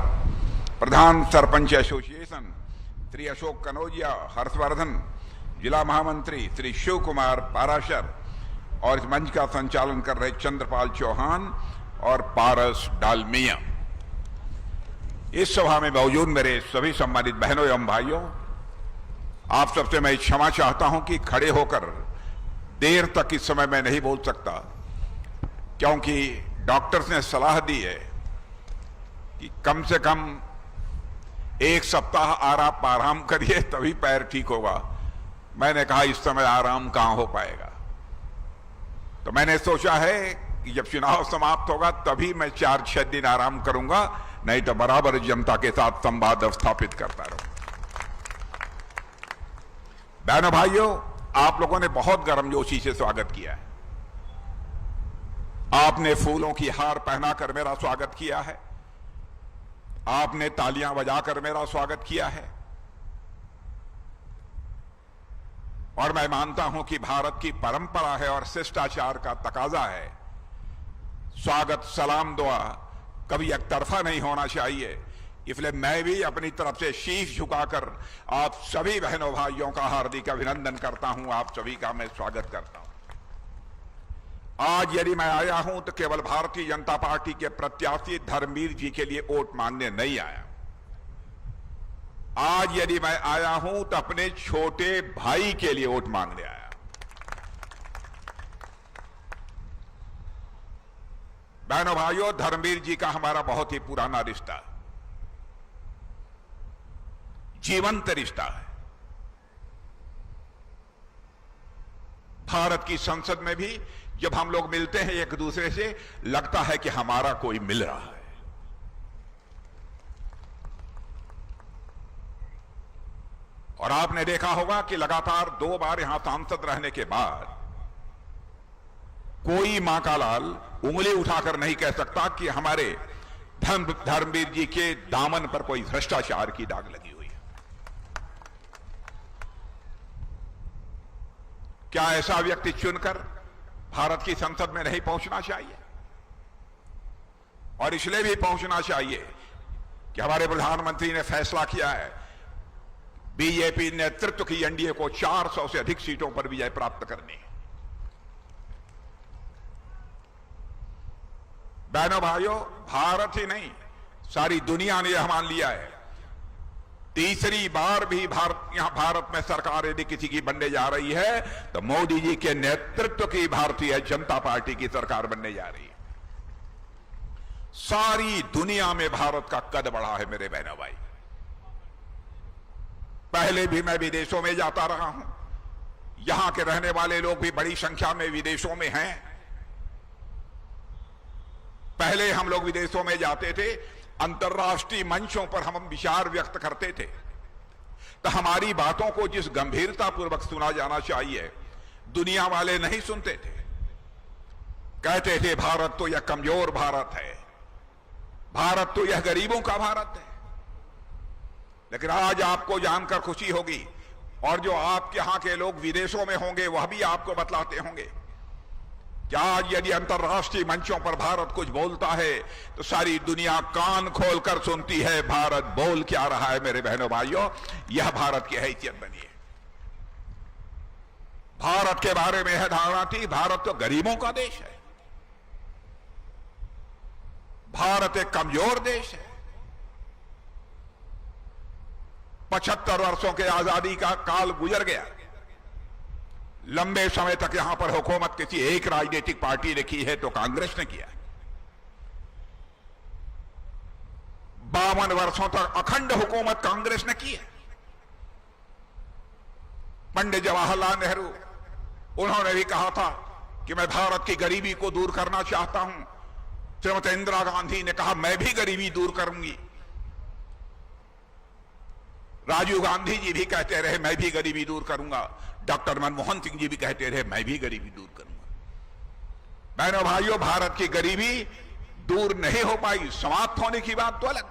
प्रधान सरपंच एसोसिएशन श्री अशोक कनौजिया हर्षवर्धन, जिला महामंत्री श्री शिव कुमार पाराशर, और इस मंच का संचालन कर रहे चंद्रपाल चौहान और पारस डालमिया। इस सभा में मौजूद मेरे सभी सम्मानित बहनों एवं भाइयों, आप सबसे मैं क्षमा चाहता हूं कि खड़े होकर देर तक इस समय मैं नहीं बोल सकता, क्योंकि डॉक्टर्स ने सलाह दी है कि कम से कम 1 सप्ताह आराम करिए तभी पैर ठीक होगा। मैंने कहा इस समय आराम कहां हो पाएगा, तो मैंने सोचा है कि जब चुनाव समाप्त होगा तभी मैं 4-6 दिन आराम करूंगा, नहीं तो बराबर जनता के साथ संवाद स्थापित करता रहूं। बहनों भाइयों, आप लोगों ने बहुत गर्मजोशी से स्वागत किया है। आपने फूलों की हार पहनाकर मेरा स्वागत किया है, आपने तालियां बजाकर मेरा स्वागत किया है। और मैं मानता हूं कि भारत की परंपरा है और शिष्टाचार का तकाजा है, स्वागत सलाम दुआ कभी एक तरफा नहीं होना चाहिए। इसलिए मैं भी अपनी तरफ से शीश झुकाकर आप सभी बहनों भाइयों का हार्दिक अभिनंदन करता हूं, आप सभी का मैं स्वागत करता हूं। आज यदि मैं आया हूं तो केवल भारतीय जनता पार्टी के प्रत्याशी धर्मवीर जी के लिए वोट मांगने नहीं आया। आज यदि मैं आया हूं तो अपने छोटे भाई के लिए वोट मांगने आया। बहनों भाइयों, धर्मवीर जी का हमारा बहुत ही पुराना रिश्ता, जीवंत रिश्ता है। भारत की संसद में भी जब हम लोग मिलते हैं एक दूसरे से, लगता है कि हमारा कोई मिल रहा है। और आपने देखा होगा कि लगातार 2 बार यहां सांसद रहने के बाद कोई मां का लाल उंगली उठाकर नहीं कह सकता कि हमारे धर्मवीर जी के दामन पर कोई भ्रष्टाचार की दाग लगी हुई है। क्या ऐसा व्यक्ति चुनकर भारत की संसद में नहीं पहुंचना चाहिए? और इसलिए भी पहुंचना चाहिए कि हमारे प्रधानमंत्री ने फैसला किया है, बीजेपी नेतृत्व की एनडीए को 400 से अधिक सीटों पर विजय प्राप्त करनी है। बहनों भाइयों, भारत ही नहीं सारी दुनिया ने यह मान लिया है, तीसरी बार भी भारत में सरकार यदि किसी की बनने जा रही है तो मोदी जी के नेतृत्व की भारतीय जनता पार्टी की सरकार बनने जा रही है। सारी दुनिया में भारत का कद बढ़ा है मेरे बहनों भाई। पहले भी मैं विदेशों में जाता रहा हूं, यहां के रहने वाले लोग भी बड़ी संख्या में विदेशों में हैं। पहले हम लोग विदेशों में जाते थे, अंतर्राष्ट्रीय मंचों पर हम विचार व्यक्त करते थे तो हमारी बातों को जिस गंभीरता पूर्वक सुना जाना चाहिए, दुनिया वाले नहीं सुनते थे। कहते थे भारत तो यह कमजोर भारत है, भारत तो यह गरीबों का भारत है। लेकिन आज आपको जानकर खुशी होगी, और जो आपके यहां के लोग विदेशों में होंगे वह भी आपको बतलाते होंगे कि आज यदि अंतर्राष्ट्रीय मंचों पर भारत कुछ बोलता है तो सारी दुनिया कान खोलकर सुनती है भारत बोल क्या रहा है। मेरे बहनों भाइयों, यह भारत की हैसियत बनी है। भारत के बारे में यह धारणा थी, भारत तो गरीबों का देश है, भारत एक कमजोर देश है। 75 वर्षों के आजादी का काल गुजर गया, लंबे समय तक यहां पर हुकूमत किसी एक राजनीतिक पार्टी ने की है तो कांग्रेस ने किया। 52 वर्षों तक अखंड हुकूमत कांग्रेस ने की है। पंडित जवाहरलाल नेहरू, उन्होंने भी कहा था कि मैं भारत की गरीबी को दूर करना चाहता हूं। श्रीमती इंदिरा गांधी ने कहा मैं भी गरीबी दूर करूंगी। राजीव गांधी जी भी कहते रहे मैं भी गरीबी दूर करूंगा। डॉक्टर मनमोहन सिंह जी भी कहते रहे मैं भी गरीबी दूर करूंगा। बहनों भाइयों, भारत की गरीबी दूर नहीं हो पाई, समाप्त होने की बात तो अलग।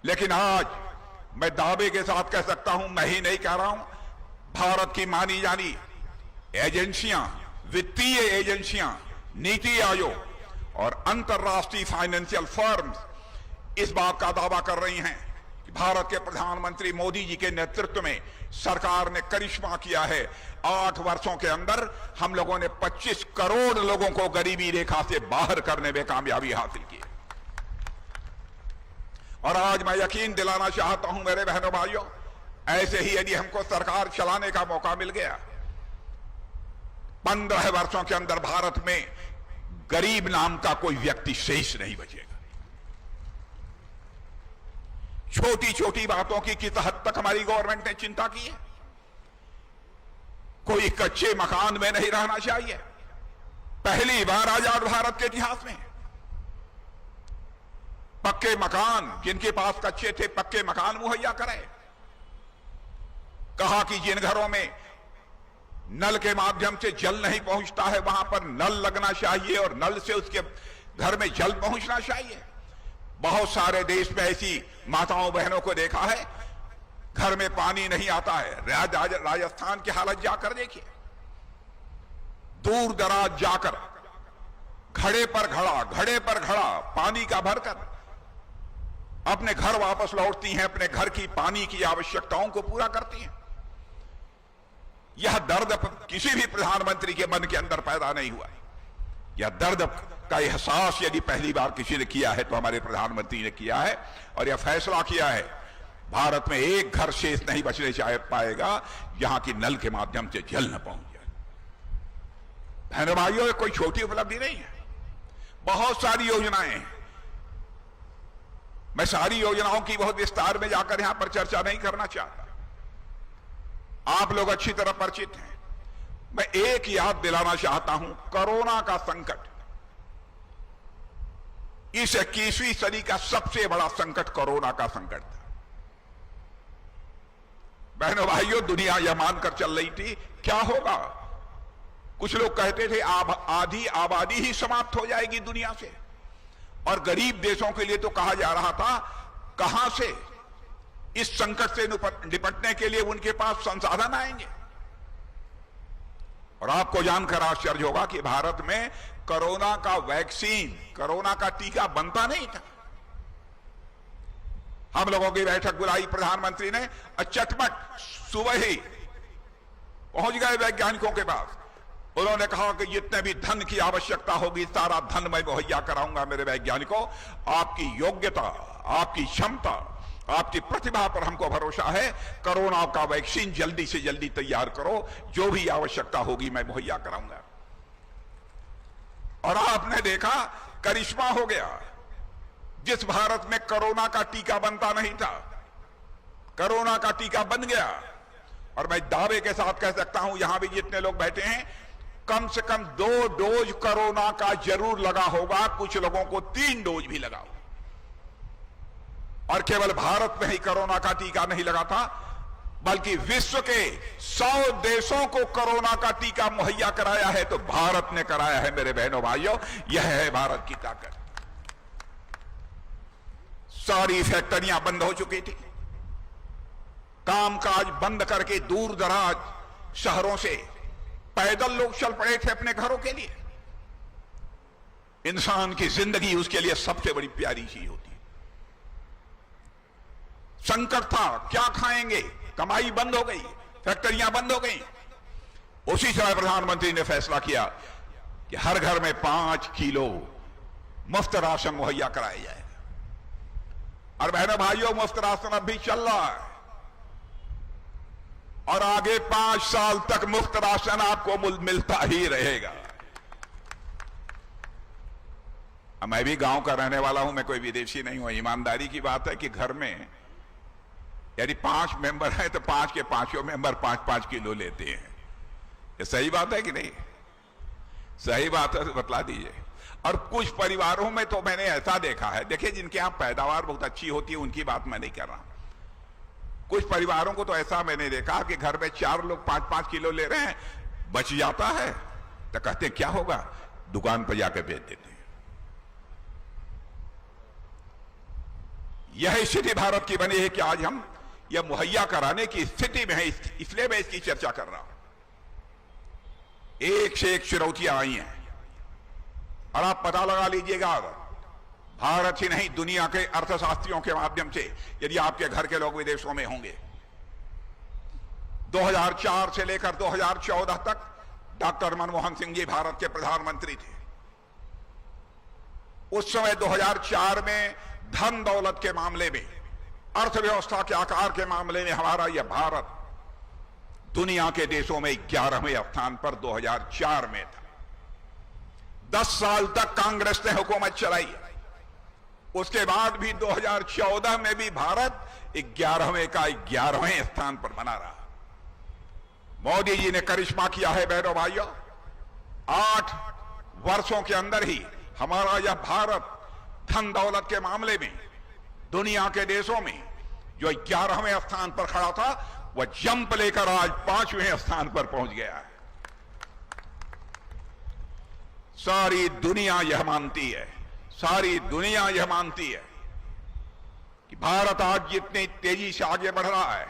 लेकिन आज मैं दावे के साथ कह सकता हूं, मैं ही नहीं कह रहा हूं, भारत की मानी जानी एजेंसियां, वित्तीय एजेंसियां, नीति आयोग और अंतर्राष्ट्रीय फाइनेंशियल फर्म्स इस बात का दावा कर रही हैं कि भारत के प्रधानमंत्री मोदी जी के नेतृत्व में सरकार ने करिश्मा किया है। 8 वर्षों के अंदर हम लोगों ने 25 करोड़ लोगों को गरीबी रेखा से बाहर करने में कामयाबी हासिल की। और आज मैं यकीन दिलाना चाहता हूं मेरे बहनों भाइयों, ऐसे ही यदि हमको सरकार चलाने का मौका मिल गया, 15 वर्षों के अंदर भारत में गरीब नाम का कोई व्यक्ति शेष नहीं बचेगा। छोटी छोटी बातों की किस हद तक हमारी गवर्नमेंट ने चिंता की है। कोई कच्चे मकान में नहीं रहना चाहिए। पहली बार आजाद भारत के इतिहास में पक्के मकान, जिनके पास कच्चे थे पक्के मकान मुहैया कराए। कहा कि जिन घरों में नल के माध्यम से जल नहीं पहुंचता है वहां पर नल लगना चाहिए और नल से उसके घर में जल पहुंचना चाहिए। बहुत सारे देश में ऐसी माताओं बहनों को देखा है घर में पानी नहीं आता है। राजस्थान की हालत जाकर देखिए, दूर दराज जाकर घड़े पर घड़ा पानी का भरकर अपने घर वापस लौटती हैं, अपने घर की पानी की आवश्यकताओं को पूरा करती हैं। यह दर्द किसी भी प्रधानमंत्री के मन के अंदर पैदा नहीं हुआ। यह दर्द का एहसास यदि पहली बार किसी ने किया है तो हमारे प्रधानमंत्री ने किया है और यह फैसला किया है भारत में एक घर शेष नहीं बचने पाएगा जहां की नल के माध्यम से जल न पहुंच जाए। बहनों भाइयों, कोई छोटी उपलब्धि नहीं है, बहुत सारी योजनाएं हैं। मैं सारी योजनाओं की बहुत विस्तार में जाकर यहां पर चर्चा नहीं करना चाहता, आप लोग अच्छी तरह परिचित हैं। मैं एक याद दिलाना चाहता हूं, कोरोना का संकट, इस 21वीं सदी का सबसे बड़ा संकट कोरोना का संकट था। बहनों भाइयों, दुनिया यह मानकर चल रही थी क्या होगा। कुछ लोग कहते थे आधी आबादी ही समाप्त हो जाएगी दुनिया से, और गरीब देशों के लिए तो कहा जा रहा था कहां से इस संकट से निपटने के लिए उनके पास संसाधन आएंगे। और आपको जानकर आश्चर्य होगा कि भारत में कोरोना का वैक्सीन, कोरोना का टीका बनता नहीं था। हम लोगों की बैठक बुलाई प्रधानमंत्री ने, चटपट सुबह ही पहुंच गए वैज्ञानिकों के पास। उन्होंने कहा कि जितने भी धन की आवश्यकता होगी सारा धन मैं मुहैया कराऊंगा। मेरे वैज्ञानिकों, आपकी योग्यता, आपकी क्षमता, आपकी प्रतिभा पर हमको भरोसा है। कोरोना का वैक्सीन जल्दी से जल्दी तैयार करो, जो भी आवश्यकता होगी मैं मुहैया कराऊंगा। और आपने देखा करिश्मा हो गया। जिस भारत में कोरोना का टीका बनता नहीं था, कोरोना का टीका बन गया। और मैं दावे के साथ कह सकता हूं, यहां भी जितने लोग बैठे हैं, कम से कम 2 डोज कोरोना का जरूर लगा होगा, कुछ लोगों को 3 डोज भी लगा होगा। और केवल भारत में ही कोरोना का टीका नहीं लगा था, बल्कि विश्व के 100 देशों को कोरोना का टीका मुहैया कराया है तो भारत ने कराया है। मेरे बहनों भाइयों, यह है भारत की ताकत। सारी फैक्ट्रियां बंद हो चुकी थी, कामकाज बंद करके दूर दराज शहरों से पैदल लोग चल पड़े थे अपने घरों के लिए। इंसान की जिंदगी उसके लिए सबसे बड़ी प्यारी चीज होती है। संकट था, क्या खाएंगे, कमाई बंद हो गई, फैक्ट्रियां बंद हो गई। उसी समय प्रधानमंत्री ने फैसला किया कि हर घर में 5 किलो मुफ्त राशन मुहैया कराया जाएगा। और बहनों भाइयों, मुफ्त राशन अब भी चल रहा है और आगे 5 साल तक मुफ्त राशन आपको मिलता ही रहेगा। मैं भी गांव का रहने वाला हूं, मैं कोई विदेशी नहीं हूं। ईमानदारी की बात है कि घर में यदि 5 मेंबर हैं तो 5 के 5 मेंबर 5-5 किलो लेते हैं। ये सही बात है कि नहीं? सही बात है तो बतला दीजिए। और कुछ परिवारों में तो मैंने ऐसा देखा है, देखिए जिनके यहां पैदावार बहुत अच्छी होती है उनकी बात मैं नहीं कर रहा। कुछ परिवारों को तो ऐसा मैंने देखा कि घर में 4 लोग 5-5 किलो ले रहे हैं, बच जाता है तो कहते क्या होगा, दुकान पर जाकर बेच देते हैं। यह स्थिति भारत की बनी है कि आज हम यह मुहैया कराने की स्थिति में है, इसलिए मैं इसकी चर्चा कर रहा हूं। एक से एक चुनौतियां आई हैं और आप पता लगा लीजिएगा, भारत ही नहीं दुनिया के अर्थशास्त्रियों के माध्यम से, यदि आपके घर के लोग विदेशों में होंगे, 2004 से लेकर 2014 तक डॉक्टर मनमोहन सिंह जी भारत के प्रधानमंत्री थे। उस समय 2004 में धन दौलत के मामले में, अर्थव्यवस्था के आकार के मामले में हमारा यह भारत दुनिया के देशों में 11वें स्थान पर 2004 में था। 10 साल तक कांग्रेस ने हुकूमत चलाई। उसके बाद भी 2014 में भी भारत 11वें का 11वें स्थान पर बना रहा। मोदी जी ने करिश्मा किया है बहनों भाइयों। 8 वर्षों के अंदर ही हमारा यह भारत धन दौलत के मामले में दुनिया के देशों में जो 11वें स्थान पर खड़ा था, वह जंप लेकर आज 5वें स्थान पर पहुंच गया है। सारी दुनिया यह मानती है, सारी दुनिया यह मानती है कि भारत आज जितनी तेजी से आगे बढ़ रहा है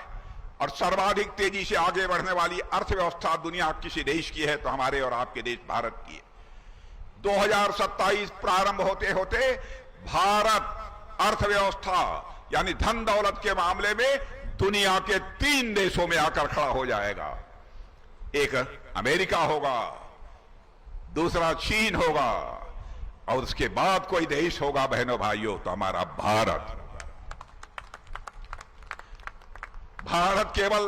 और सर्वाधिक तेजी से आगे बढ़ने वाली अर्थव्यवस्था दुनिया किसी देश की है तो हमारे और आपके देश भारत की है। 2027 प्रारंभ होते होते भारत अर्थव्यवस्था यानी धन दौलत के मामले में दुनिया के 3 देशों में आकर खड़ा हो जाएगा। एक अमेरिका होगा, दूसरा चीन होगा और उसके बाद कोई देश होगा बहनों भाइयों तो हमारा भारत। भारत केवल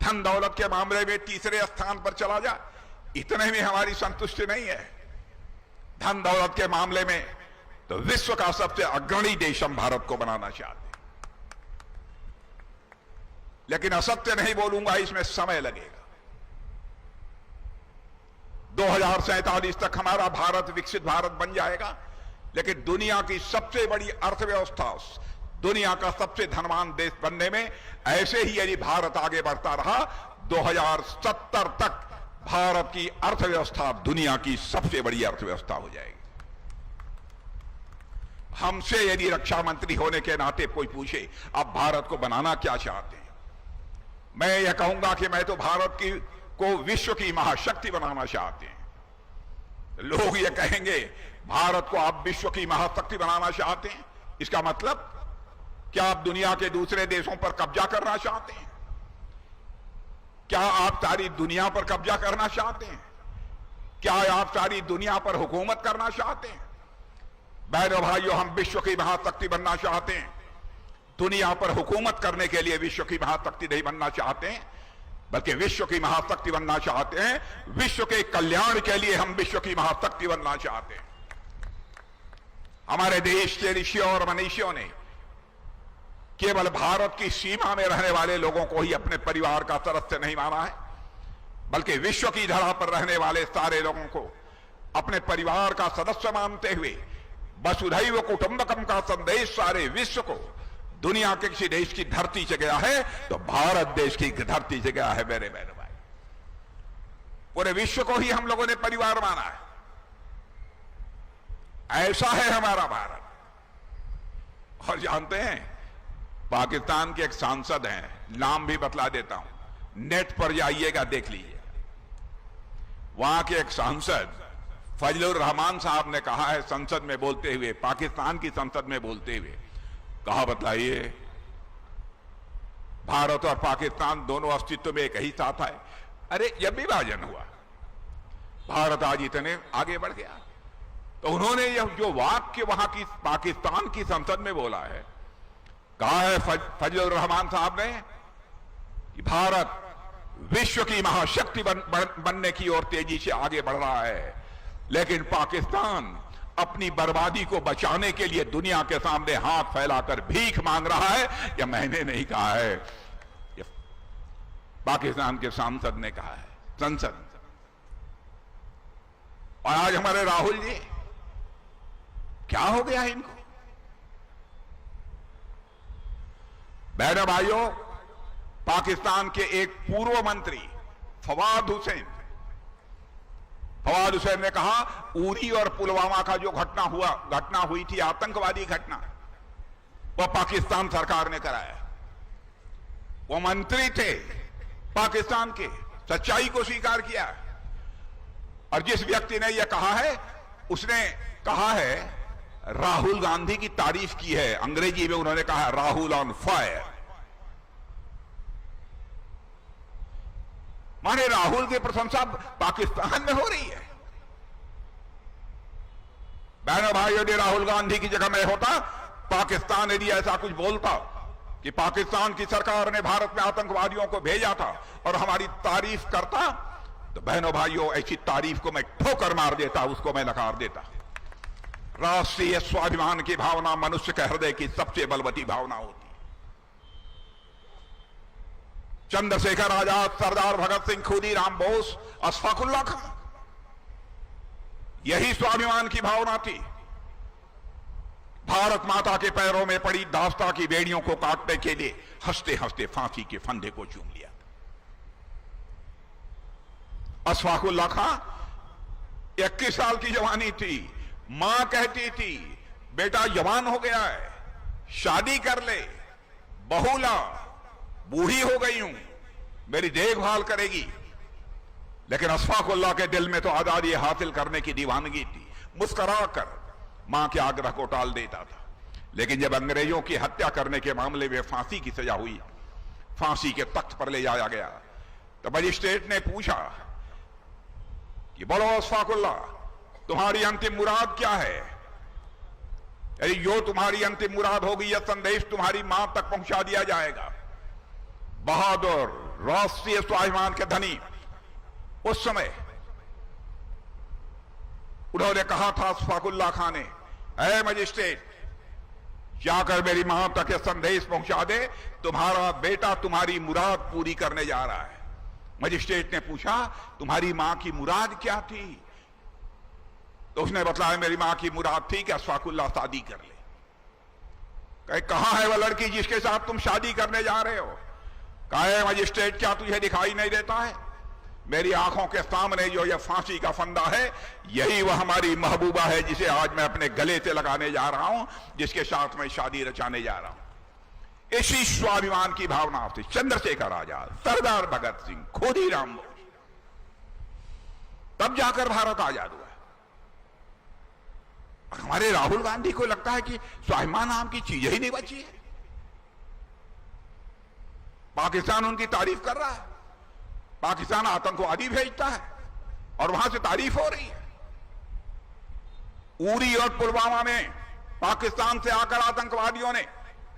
धन दौलत के मामले में तीसरे स्थान पर चला जाए, इतने में हमारी संतुष्टि नहीं है। धन दौलत के मामले में तो विश्व का सबसे अग्रणी देश हम भारत को बनाना चाहते हैं। लेकिन असत्य नहीं बोलूंगा, इसमें समय लगेगा। 2047 तक हमारा भारत विकसित भारत बन जाएगा, लेकिन दुनिया की सबसे बड़ी अर्थव्यवस्था, दुनिया का सबसे धनवान देश बनने में ऐसे ही यदि भारत आगे बढ़ता रहा 2070 तक भारत की अर्थव्यवस्था दुनिया की सबसे बड़ी अर्थव्यवस्था हो जाएगी। हमसे यदि रक्षा मंत्री होने के नाते कोई पूछे आप भारत को बनाना क्या चाहते हैं, मैं यह कहूंगा कि मैं तो भारत को विश्व की महाशक्ति बनाना चाहते हैं। लोग ये कहेंगे भारत को आप विश्व की महाशक्ति बनाना चाहते हैं, इसका मतलब क्या आप दुनिया के दूसरे देशों पर कब्जा करना चाहते हैं? क्या आप सारी दुनिया पर कब्जा करना चाहते हैं? क्या आप सारी दुनिया पर हुकूमत करना चाहते हैं? बहनों भाइयों, हम विश्व की महाशक्ति बनना चाहते हैं। दुनिया पर हुकूमत करने के लिए विश्व की महाशक्ति नहीं बनना चाहते हैं, बल्कि विश्व की महाशक्ति बनना चाहते हैं। विश्व के कल्याण के लिए हम विश्व की महाशक्ति बनना चाहते हैं। हमारे देश के ऋषियों और मनीषियों ने केवल भारत की सीमा में रहने वाले लोगों को ही अपने परिवार का सदस्य नहीं माना है, बल्कि विश्व की धरा पर रहने वाले सारे लोगों को अपने परिवार का सदस्य मानते हुए वसुधैव कुटुंबकम का संदेश सारे विश्व को दुनिया के किसी देश की धरती से गया है तो भारत देश की धरती से गया है। मेरे बहनों भाई, पूरे विश्व को ही हम लोगों ने परिवार माना है। ऐसा है हमारा भारत। और जानते हैं, पाकिस्तान के एक सांसद हैं, नाम भी बतला देता हूं, नेट पर जाइएगा देख लीजिए। वहां के एक सांसद फजलुर रहमान साहब ने कहा है संसद में बोलते हुए, पाकिस्तान की संसद में बोलते हुए, कहा बताइए भारत और पाकिस्तान दोनों अस्तित्व में एक ही साथ है। अरे जब विभाजन हुआ भारत आज इतने आगे बढ़ गया, तो उन्होंने यह जो वाक्य वहां की पाकिस्तान की संसद में बोला है, कहा है फजलुर रहमान साहब ने कि भारत विश्व की महाशक्ति बनने की ओर तेजी से आगे बढ़ रहा है, लेकिन पाकिस्तान अपनी बर्बादी को बचाने के लिए दुनिया के सामने हाथ फैलाकर भीख मांग रहा है। यह मैंने नहीं कहा है, यह पाकिस्तान के सांसद ने कहा है, संसद। और आज हमारे राहुल जी, क्या हो गया है इनको? बहनों भाइयों, पाकिस्तान के एक पूर्व मंत्री फवाद हुसैन ने कहा उरी और पुलवामा का जो घटना हुई थी, आतंकवादी घटना, वह पाकिस्तान सरकार ने कराया। वो मंत्री थे पाकिस्तान के, सच्चाई को स्वीकार किया। और जिस व्यक्ति ने यह कहा है, उसने कहा है, राहुल गांधी की तारीफ की है। अंग्रेजी में उन्होंने कहा राहुल ऑन फायर, माने राहुल की प्रशंसा पाकिस्तान में हो रही है। बहनों भाइयों, यदि राहुल गांधी की जगह में होता, पाकिस्तान यदि ऐसा कुछ बोलता कि पाकिस्तान की सरकार ने भारत में आतंकवादियों को भेजा था और हमारी तारीफ करता, तो बहनों भाइयों ऐसी तारीफ को मैं ठोकर मार देता, उसको मैं नकार देता। राष्ट्रीय स्वाभिमान की भावना मनुष्य के हृदय की सबसे बलवती भावना होती। चंद्रशेखर आजाद, सरदार भगत सिंह, खुदीराम बोस, अशफाकुल्लाह खां, यही स्वाभिमान की भावना थी। भारत माता के पैरों में पड़ी दास्ता की बेड़ियों को काटने के लिए हंसते हंसते फांसी के फंदे को चूम लिया। अशफाकुल्ला खां 21 साल की जवानी थी। मां कहती थी बेटा जवान हो गया है, शादी कर ले, बहू ला, बूढ़ी हो गई हूं, मेरी देखभाल करेगी। लेकिन अशफाकुल्ला के दिल में तो आजादी हासिल करने की दीवानगी थी। मुस्कुराकर मां के आग्रह को टाल देता था। लेकिन जब अंग्रेजों की हत्या करने के मामले में फांसी की सजा हुई, फांसी के तख्त पर ले जाया गया, तो मजिस्ट्रेट ने पूछा कि बोलो अशफाकुल्ला, तुम्हारी अंतिम मुराद क्या है? यदि जो तुम्हारी अंतिम मुराद होगी, यह संदेश तुम्हारी मां तक पहुंचा दिया जाएगा। बहादुर राष्ट्रीय स्वाभिमान के धनी उस समय उन्होंने कहा था अशफाकुल्ला खां ने, ऐ मजिस्ट्रेट, जाकर मेरी मां तक यह संदेश पहुंचा दे, तुम्हारा बेटा तुम्हारी मुराद पूरी करने जा रहा है। मजिस्ट्रेट ने पूछा तुम्हारी मां की मुराद क्या थी? तो उसने बताया मेरी मां की मुराद थी कि अशफाकुल्ला शादी कर ले। कहे कहां है वह लड़की जिसके साथ तुम शादी करने जा रहे हो? कहे मजिस्ट्रेट, क्या तुझे दिखाई नहीं देता है? मेरी आंखों के सामने जो यह फांसी का फंदा है, यही वह हमारी महबूबा है जिसे आज मैं अपने गले से लगाने जा रहा हूं, जिसके साथ मैं शादी रचाने जा रहा हूं। इसी स्वाभिमान की भावना से चंद्रशेखर आजाद, सरदार भगत सिंह, खुदीराम बोस, तब जाकर भारत आजाद हुआ। और हमारे राहुल गांधी को लगता है कि स्वाभिमान नाम की चीज ही नहीं बची है। पाकिस्तान उनकी तारीफ कर रहा है, पाकिस्तान आतंकवादी भेजता है और वहां से तारीफ हो रही है। उरी और पुलवामा में पाकिस्तान से आकर आतंकवादियों ने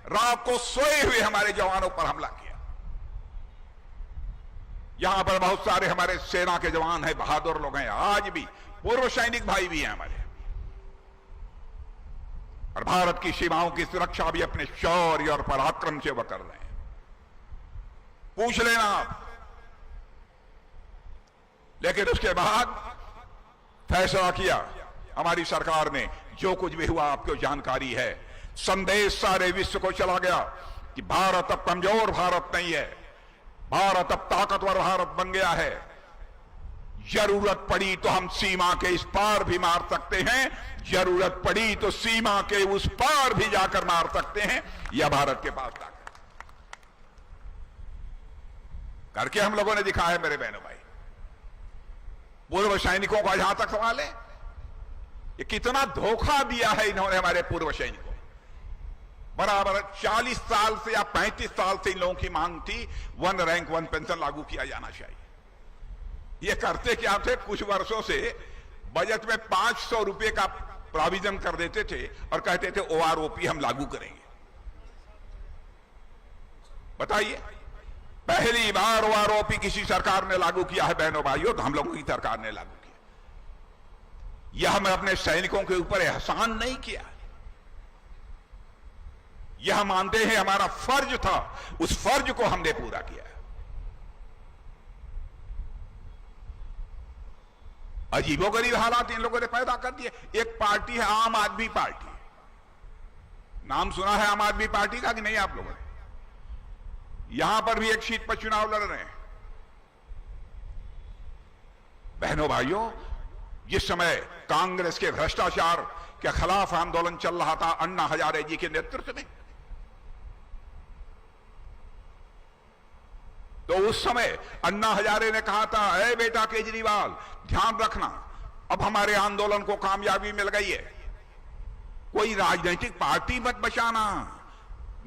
रात को सोए हुए हमारे जवानों पर हमला किया। यहां पर बहुत सारे हमारे सेना के जवान हैं, बहादुर लोग हैं, आज भी पूर्व सैनिक भाई भी हैं हमारे। और भारत की सीमाओं की सुरक्षा भी अपने शौर्य और पराक्रम से वह कर रहे हैं। पूछ लेना आप। लेकिन उसके बाद फैसला किया हमारी सरकार ने, जो कुछ भी हुआ आपको जानकारी है। संदेश सारे विश्व को चला गया कि भारत अब कमजोर भारत नहीं है, भारत अब ताकतवर भारत बन गया है। जरूरत पड़ी तो हम सीमा के इस पार भी मार सकते हैं, जरूरत पड़ी तो सीमा के उस पार भी जाकर मार सकते हैं। यह भारत के पास ताकत करके हम लोगों ने दिखाया है। मेरे बहनों भाई, पूर्व सैनिकों का जहां तक सवाल है, ये कितना धोखा दिया है इन्होंने हमारे पूर्व सैनिकों। बराबर 40 साल से या 35 साल से इन लोगों की मांग थी 1 रैंक 1 पेंशन लागू किया जाना चाहिए। ये करते क्या थे, कुछ वर्षों से बजट में 500 रुपए का प्रोविजन कर देते थे और कहते थे OROP हम लागू करेंगे। बताइए, पहली बार OROP किसी सरकार ने लागू किया है बहनों भाइयों, तो हम लोगों की सरकार ने लागू किया। यह हमने अपने सैनिकों के ऊपर एहसान नहीं किया, यह मानते हैं हमारा फर्ज था, उस फर्ज को हमने पूरा किया। अजीबोगरीब हालात इन लोगों ने पैदा कर दिए। एक पार्टी है आम आदमी पार्टी, नाम सुना है आम आदमी पार्टी का कि नहीं आप लोगों ने? यहां पर भी एक सीट पर चुनाव लड़ रहे हैं। बहनों भाइयों, जिस समय कांग्रेस के भ्रष्टाचार के खिलाफ आंदोलन चल रहा था अन्ना हजारे जी के नेतृत्व में, तो उस समय अन्ना हजारे ने कहा था, अरे बेटा केजरीवाल ध्यान रखना, अब हमारे आंदोलन को कामयाबी मिल गई है, कोई राजनीतिक पार्टी मत बचाना,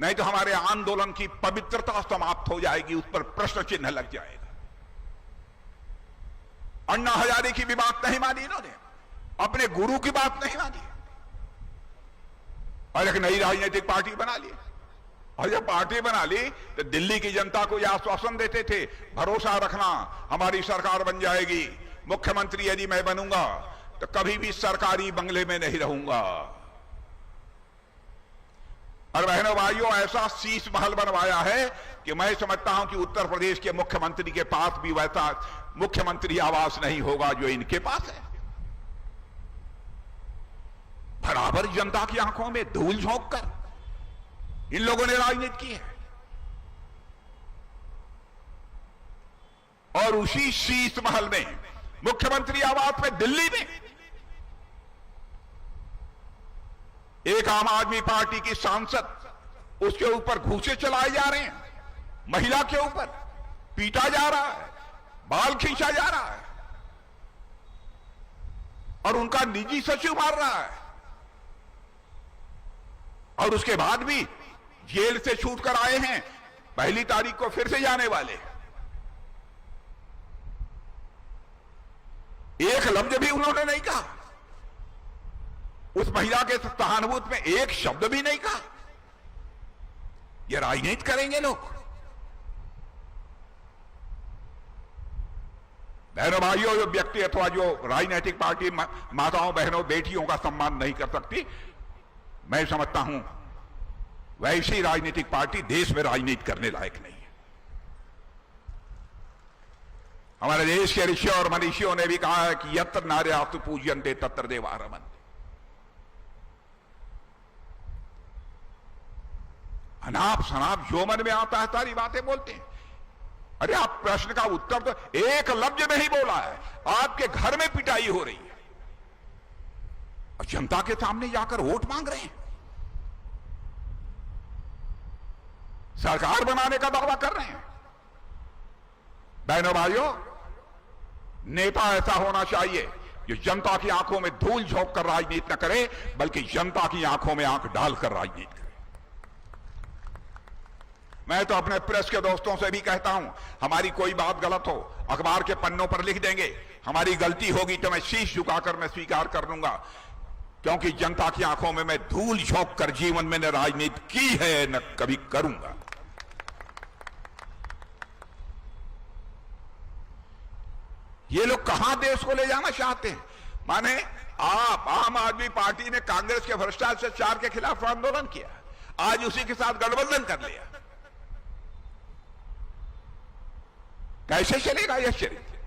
नहीं तो हमारे आंदोलन की पवित्रता समाप्त हो जाएगी, उस पर प्रश्न चिन्ह लग जाएगा। अन्ना हजारे की भी बात नहीं मानी इन्होंने, अपने गुरु की बात नहीं मानी और एक नई राजनीतिक पार्टी बना ली। और जब पार्टी बना ली तो दिल्ली की जनता को यह आश्वासन देते थे, भरोसा रखना हमारी सरकार बन जाएगी, मुख्यमंत्री यदि मैं बनूंगा तो कभी भी सरकारी बंगले में नहीं रहूंगा। और बहनों भाइयों, ऐसा शीश महल बनवाया है कि मैं समझता हूं कि उत्तर प्रदेश के मुख्यमंत्री के पास भी वैसा मुख्यमंत्री आवास नहीं होगा जो इनके पास है। बराबर जनता की आंखों में धूल झोंक कर इन लोगों ने राजनीति की है। और उसी शीश महल में, मुख्यमंत्री आवास में दिल्ली में, एक आम आदमी पार्टी की सांसद उसके ऊपर घूसे चलाए जा रहे हैं, महिला के ऊपर पीटा जा रहा है, बाल खींचा जा रहा है, और उनका निजी सचिव मार रहा है, और उसके बाद भी जेल से छूट कर आए हैं, 1 तारीख को फिर से जाने वाले। एक लफ्ज भी उन्होंने नहीं कहा, उस महिला के सहानुभूति में एक शब्द भी नहीं कहा। ये राजनीति करेंगे लोग। बहनों भाइयों, जो व्यक्ति अथवा जो राजनीतिक पार्टी माताओं बहनों बेटियों का सम्मान नहीं कर सकती, मैं समझता हूं वैसी राजनीतिक पार्टी देश में राजनीति करने लायक नहीं है। हमारे देश के ऋषि और मनीषियों ने भी कहा है कि यत्र नार्यास्तु पूज्यन्ते तत्र देवा रमन्ते। अनाप शनाप जो मन में आता है सारी बातें बोलते हैं। अरे आप प्रश्न का उत्तर तो एक लफ्ज नहीं बोला है, आपके घर में पिटाई हो रही है और जनता के सामने जाकर वोट मांग रहे हैं, सरकार बनाने का दावा कर रहे हैं। बहनों भाइयों, नेता ऐसा होना चाहिए जो जनता की आंखों में धूल झोंक कर राजनीति न करे, बल्कि जनता की आंखों में आंख डालकर राजनीति करे। मैं तो अपने प्रेस के दोस्तों से भी कहता हूं, हमारी कोई बात गलत हो अखबार के पन्नों पर लिख देंगे, हमारी गलती होगी तो मैं शीश झुकाकर मैं स्वीकार कर लूंगा, क्योंकि जनता की आंखों में मैं धूल झोंक कर जीवन में न राजनीति की है न कभी करूंगा। ये लोग कहां देश को ले जाना चाहते हैं? माने आप आम आदमी पार्टी ने कांग्रेस के भ्रष्टाचार के खिलाफ आंदोलन किया, आज उसी के साथ गठबंधन कर लिया। कैसे चलेगा यह चरित्र?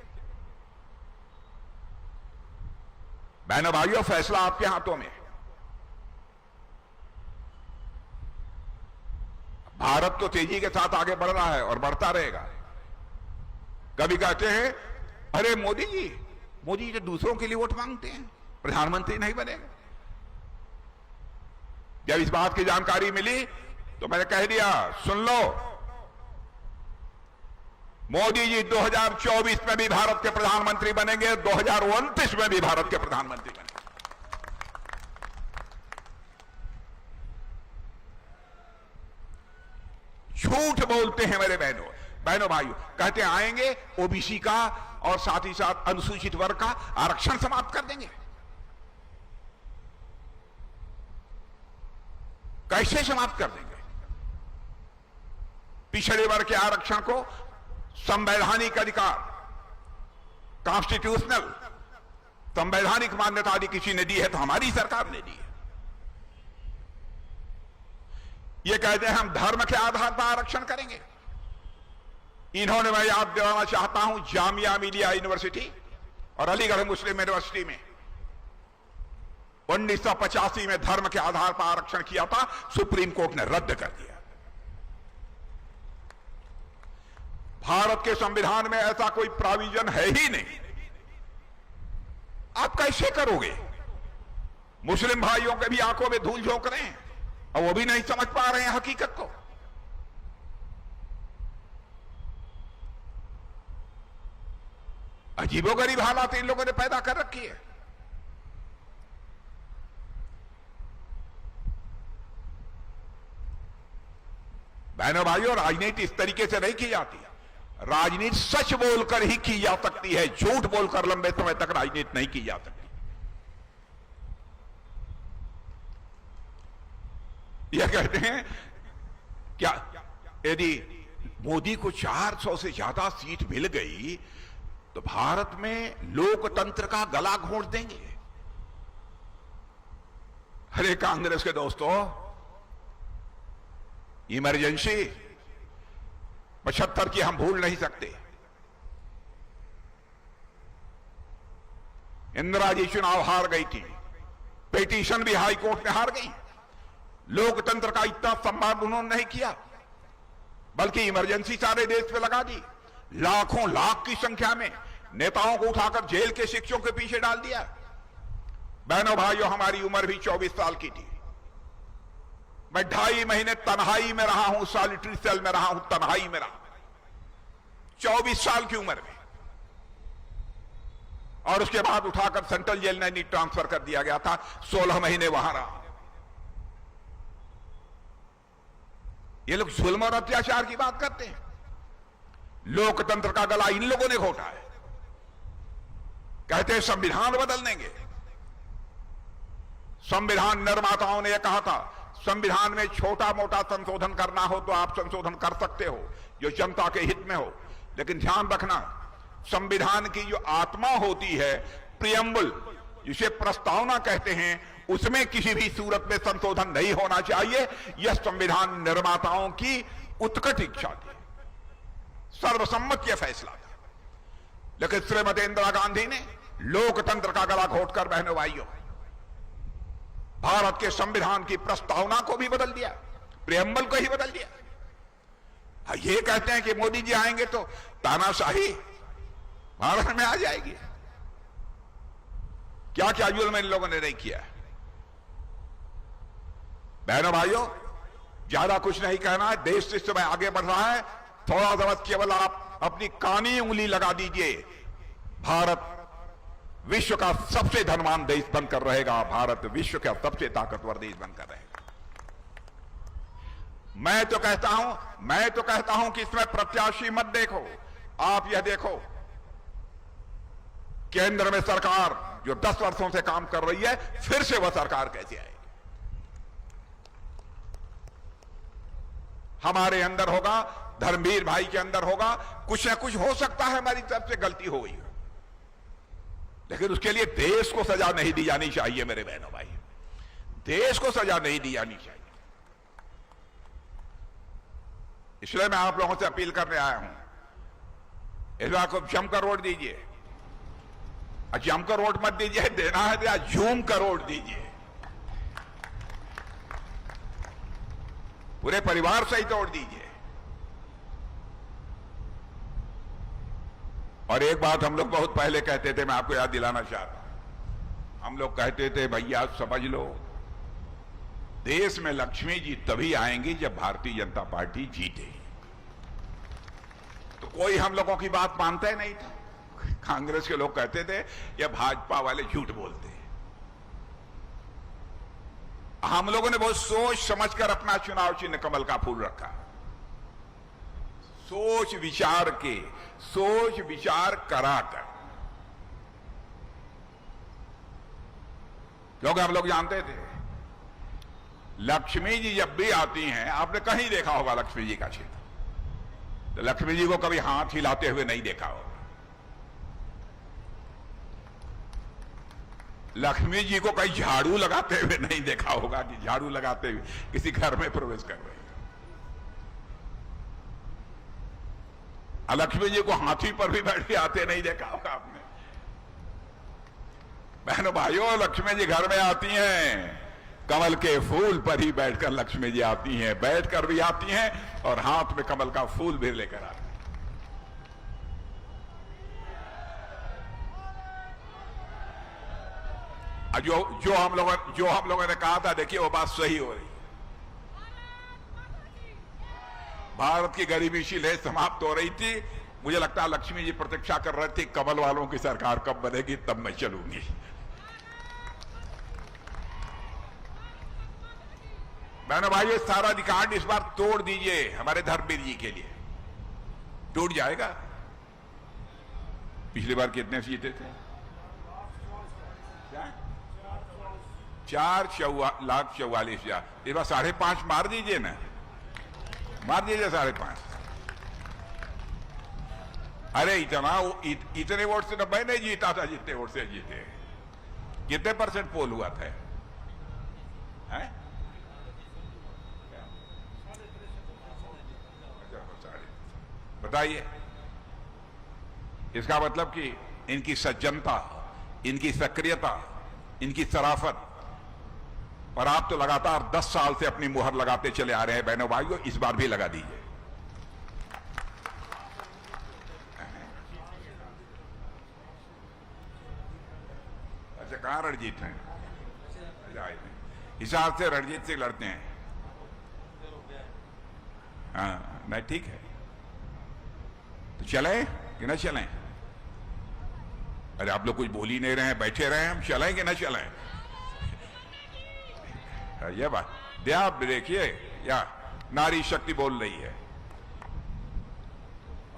बहनों भाइयों, फैसला आपके हाथों में। भारत तो तेजी के साथ आगे बढ़ रहा है और बढ़ता रहेगा। कभी कहते हैं अरे मोदी जी तो दूसरों के लिए वोट मांगते हैं, प्रधानमंत्री नहीं बनेगा। जब इस बात की जानकारी मिली तो मैंने कह दिया, सुन लो, मोदी जी 2024 में भी भारत के प्रधानमंत्री बनेंगे, 2029 में भी भारत के प्रधानमंत्री बनेंगे। झूठ बोलते हैं मेरे बहनों भाइयों, कहते आएंगे ओबीसी का और साथ ही साथ अनुसूचित वर्ग का आरक्षण समाप्त कर देंगे। कैसे समाप्त कर देंगे? पिछड़े वर्ग के आरक्षण को संवैधानिक अधिकार, कॉन्स्टिट्यूशनल संवैधानिक मान्यता यदि किसी ने दी है तो हमारी सरकार ने दी है। ये कहते हैं हम धर्म के आधार पर आरक्षण करेंगे। इन्होंने, मैं याद दिलाना चाहता हूं, जामिया मिलिया यूनिवर्सिटी और अलीगढ़ मुस्लिम यूनिवर्सिटी में 1985 में धर्म के आधार पर आरक्षण किया था, सुप्रीम कोर्ट ने रद्द कर दिया। भारत के संविधान में ऐसा कोई प्रोविजन है ही नहीं। आप कैसे करोगे? मुस्लिम भाइयों के भी आंखों में धूल झोंक रहे हैं और वो भी नहीं समझ पा रहे हैं हकीकत को। अजीबोगरीब हालात इन लोगों ने पैदा कर रखी है। बहनों भाइयों, राजनीति इस तरीके से नहीं की जाती। राजनीति सच बोलकर ही की जा सकती है, झूठ बोलकर लंबे समय तक राजनीति नहीं की जा सकती। यह कहते हैं क्या यदि मोदी को 400 से ज्यादा सीट मिल गई तो भारत में लोकतंत्र का गला घोंट देंगे। अरे कांग्रेस के दोस्तों, इमरजेंसी 75 की हम भूल नहीं सकते। इंदिरा जी चुनाव हार गई थी, पिटीशन भी हाई कोर्ट में हार गई। लोकतंत्र का इतना सम्मान उन्होंने नहीं किया, बल्कि इमरजेंसी सारे देश पे लगा दी। लाखों लाख की संख्या में नेताओं को उठाकर जेल के शिक्षकों के पीछे डाल दिया। बहनों भाइयों, हमारी उम्र भी 24 साल की थी। मैं 2.5 महीने तन्हाई में रहा हूं, सॉलिटरी सेल में रहा हूं, तन्हाई में रहा 24 साल की उम्र में। और उसके बाद उठाकर सेंट्रल जेल में ट्रांसफर कर दिया गया था। 16 महीने वहां रहा। ये लोग जुल्म और अत्याचार की बात करते हैं। लोकतंत्र का गला इन लोगों ने घोटा है। कहते हैं संविधान बदल देंगे। संविधान निर्माताओं ने यह कहा था, संविधान में छोटा मोटा संशोधन करना हो तो आप संशोधन कर सकते हो जो जनता के हित में हो, लेकिन ध्यान रखना, संविधान की जो आत्मा होती है, प्रियम्बल जिसे प्रस्तावना कहते हैं, उसमें किसी भी सूरत में संशोधन नहीं होना चाहिए। यह संविधान निर्माताओं की उत्कट इच्छा थी, सर्वसम्मत यह फैसला था। लेकिन श्रीमती इंदिरा गांधी ने लोकतंत्र का गला घोटकर, बहनों भाइयों, भारत के संविधान की प्रस्तावना को भी बदल दिया, प्रियम्बल को ही बदल दिया। ये कहते हैं कि मोदी जी आएंगे तो तानाशाही भारत में आ जाएगी। क्या क्या जुल्म इन लोगों ने नहीं किया। बहनों भाइयों, ज्यादा कुछ नहीं कहना है। देश इस समय आगे बढ़ रहा है। थोड़ा सा बस केवल आप अपनी कानी उंगली लगा दीजिए, भारत विश्व का सबसे धनवान देश बनकर रहेगा। भारत विश्व का सबसे ताकतवर देश बनकर रहेगा। मैं तो कहता हूं कि इसमें प्रत्याशी मत देखो, आप यह देखो केंद्र में सरकार जो 10 वर्षों से काम कर रही है, फिर से वह सरकार कैसे आएगी। हमारे अंदर होगा, धर्मवीर भाई के अंदर होगा, कुछ न कुछ हो सकता है हमारी तरफ से गलती हो गई, लेकिन उसके लिए देश को सजा नहीं दी जानी चाहिए। मेरे बहनों भाई, देश को सजा नहीं दी जानी चाहिए। इसलिए मैं आप लोगों से अपील करने आया हूं, इस बार को जमकर वोट दीजिए। जमकर वोट मत दीजिए, देना है या झूम कर वोट दीजिए। पूरे परिवार सहित वोट दीजिए। और एक बात हम लोग बहुत पहले कहते थे, मैं आपको याद दिलाना चाहता हूं। हम लोग कहते थे, भैया समझ लो, देश में लक्ष्मी जी तभी आएंगी जब भारतीय जनता पार्टी जीते। तो कोई हम लोगों की बात मानता ही नहीं था। कांग्रेस के लोग कहते थे या भाजपा वाले झूठ बोलते हैं। हम लोगों ने बहुत सोच समझकर अपना चुनाव चिन्ह कमल का फूल रखा। सोच विचार कराकर, क्योंकि हम लोग जानते थे लक्ष्मी जी जब भी आती हैं, आपने कहीं देखा होगा लक्ष्मी जी का चिन्ह, तो लक्ष्मी जी को कभी हाथ हिलाते हुए नहीं देखा होगा। लक्ष्मी जी को कहीं झाड़ू लगाते हुए नहीं देखा होगा कि झाड़ू लगाते हुए किसी घर में प्रवेश कर रहे हैं। लक्ष्मी जी को हाथी पर भी बैठ के आते नहीं देखा होगा आपने। बहनों भाइयों, लक्ष्मी जी घर में आती हैं, कमल के फूल पर ही बैठकर लक्ष्मी जी आती हैं, बैठकर भी आती हैं और हाथ में कमल का फूल भी लेकर आती हैं। जो हम लोगों ने कहा था, देखिए वो बात सही हो रही। भारत की गरीबी शीलें समाप्त हो रही थी। मुझे लगता है लक्ष्मी जी प्रतीक्षा कर रही थी, कमल वालों की सरकार कब बनेगी, तब मैं चलूंगी। बहनों भाई, सारा रिकॉर्ड इस बार तोड़ दीजिए हमारे धर्मवीर जी के लिए। टूट जाएगा। पिछली बार कितने जीते थे? 4,44,000। इस बार 5.5 मार दीजिए ना, मार दीजिए 5.5। अरे इतने वोट से तो मैं नहीं जीता था जितने वोट से जीते। कितने % पोल हुआ था? हैं? बताइए। इसका मतलब कि इनकी सज्जनता, इनकी सक्रियता, इनकी शराफत और आप तो लगातार 10 साल से अपनी मुहर लगाते चले आ रहे हैं बहनों भाइयों, इस बार भी लगा दीजिए। अच्छा, कहां रणजीत हैं? हिसाब से रणजीत सिंह लड़ते हैं। हाँ, नहीं ठीक है, तो चलें कि न चलें? अरे आप लोग कुछ बोल ही नहीं रहे हैं, बैठे रहे हैं, हम चलें कि न चलें? ये बात आप देखिए, या नारी शक्ति बोल रही है।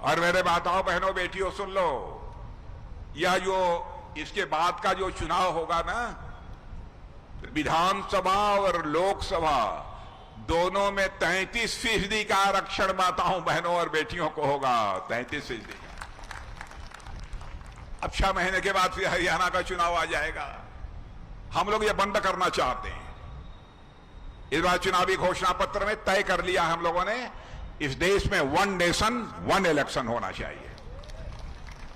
और मेरे माताओं बहनों बेटियों सुन लो, यह जो इसके बाद का जो चुनाव होगा ना, विधानसभा और लोकसभा दोनों में 33% का आरक्षण माताओं बहनों और बेटियों को होगा। 33%। अब 6 महीने के बाद फिर हरियाणा का चुनाव आ जाएगा। हम लोग ये बंद करना चाहते हैं। इस बार चुनावी घोषणा पत्र में तय कर लिया हम लोगों ने, इस देश में 1 नेशन 1 इलेक्शन होना चाहिए।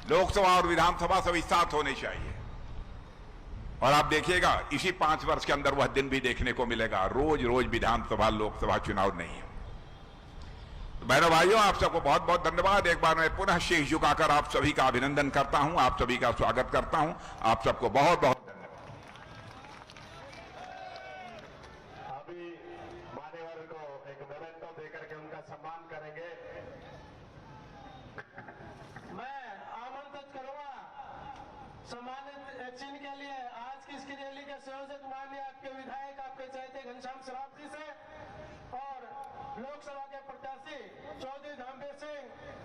लोकसभा और विधानसभा सभी साथ होने चाहिए। और आप देखिएगा इसी 5 वर्ष के अंदर वह दिन भी देखने को मिलेगा, रोज रोज विधानसभा लोकसभा चुनाव नहीं है। तो बहनों भाइयों, आप सबको बहुत बहुत धन्यवाद। एक बार मैं पुनः शीश झुकाकर आप सभी का अभिनंदन करता हूं, आप सभी का स्वागत करता हूं। आप सबको बहुत बहुत अभी मान्यवर को एक मोमेंटो देकर के उनका सम्मान करेंगे। मैं आमंत्रित करूंगा सम्मानित चिन्ह के लिए आज की इसकी रैली के संयोजक माननीय आपके विधायक आपके चहेते घनश्याम शराफ जी से, और लोकसभा के प्रत्याशी चौधरी धर्मवीर सिंह,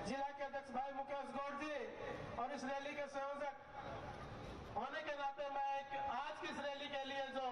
जिला के अध्यक्ष भाई मुकेश गौड़ जी, और इस रैली के संयोजक होने के नाते मैं आज की इस रैली के लिए जो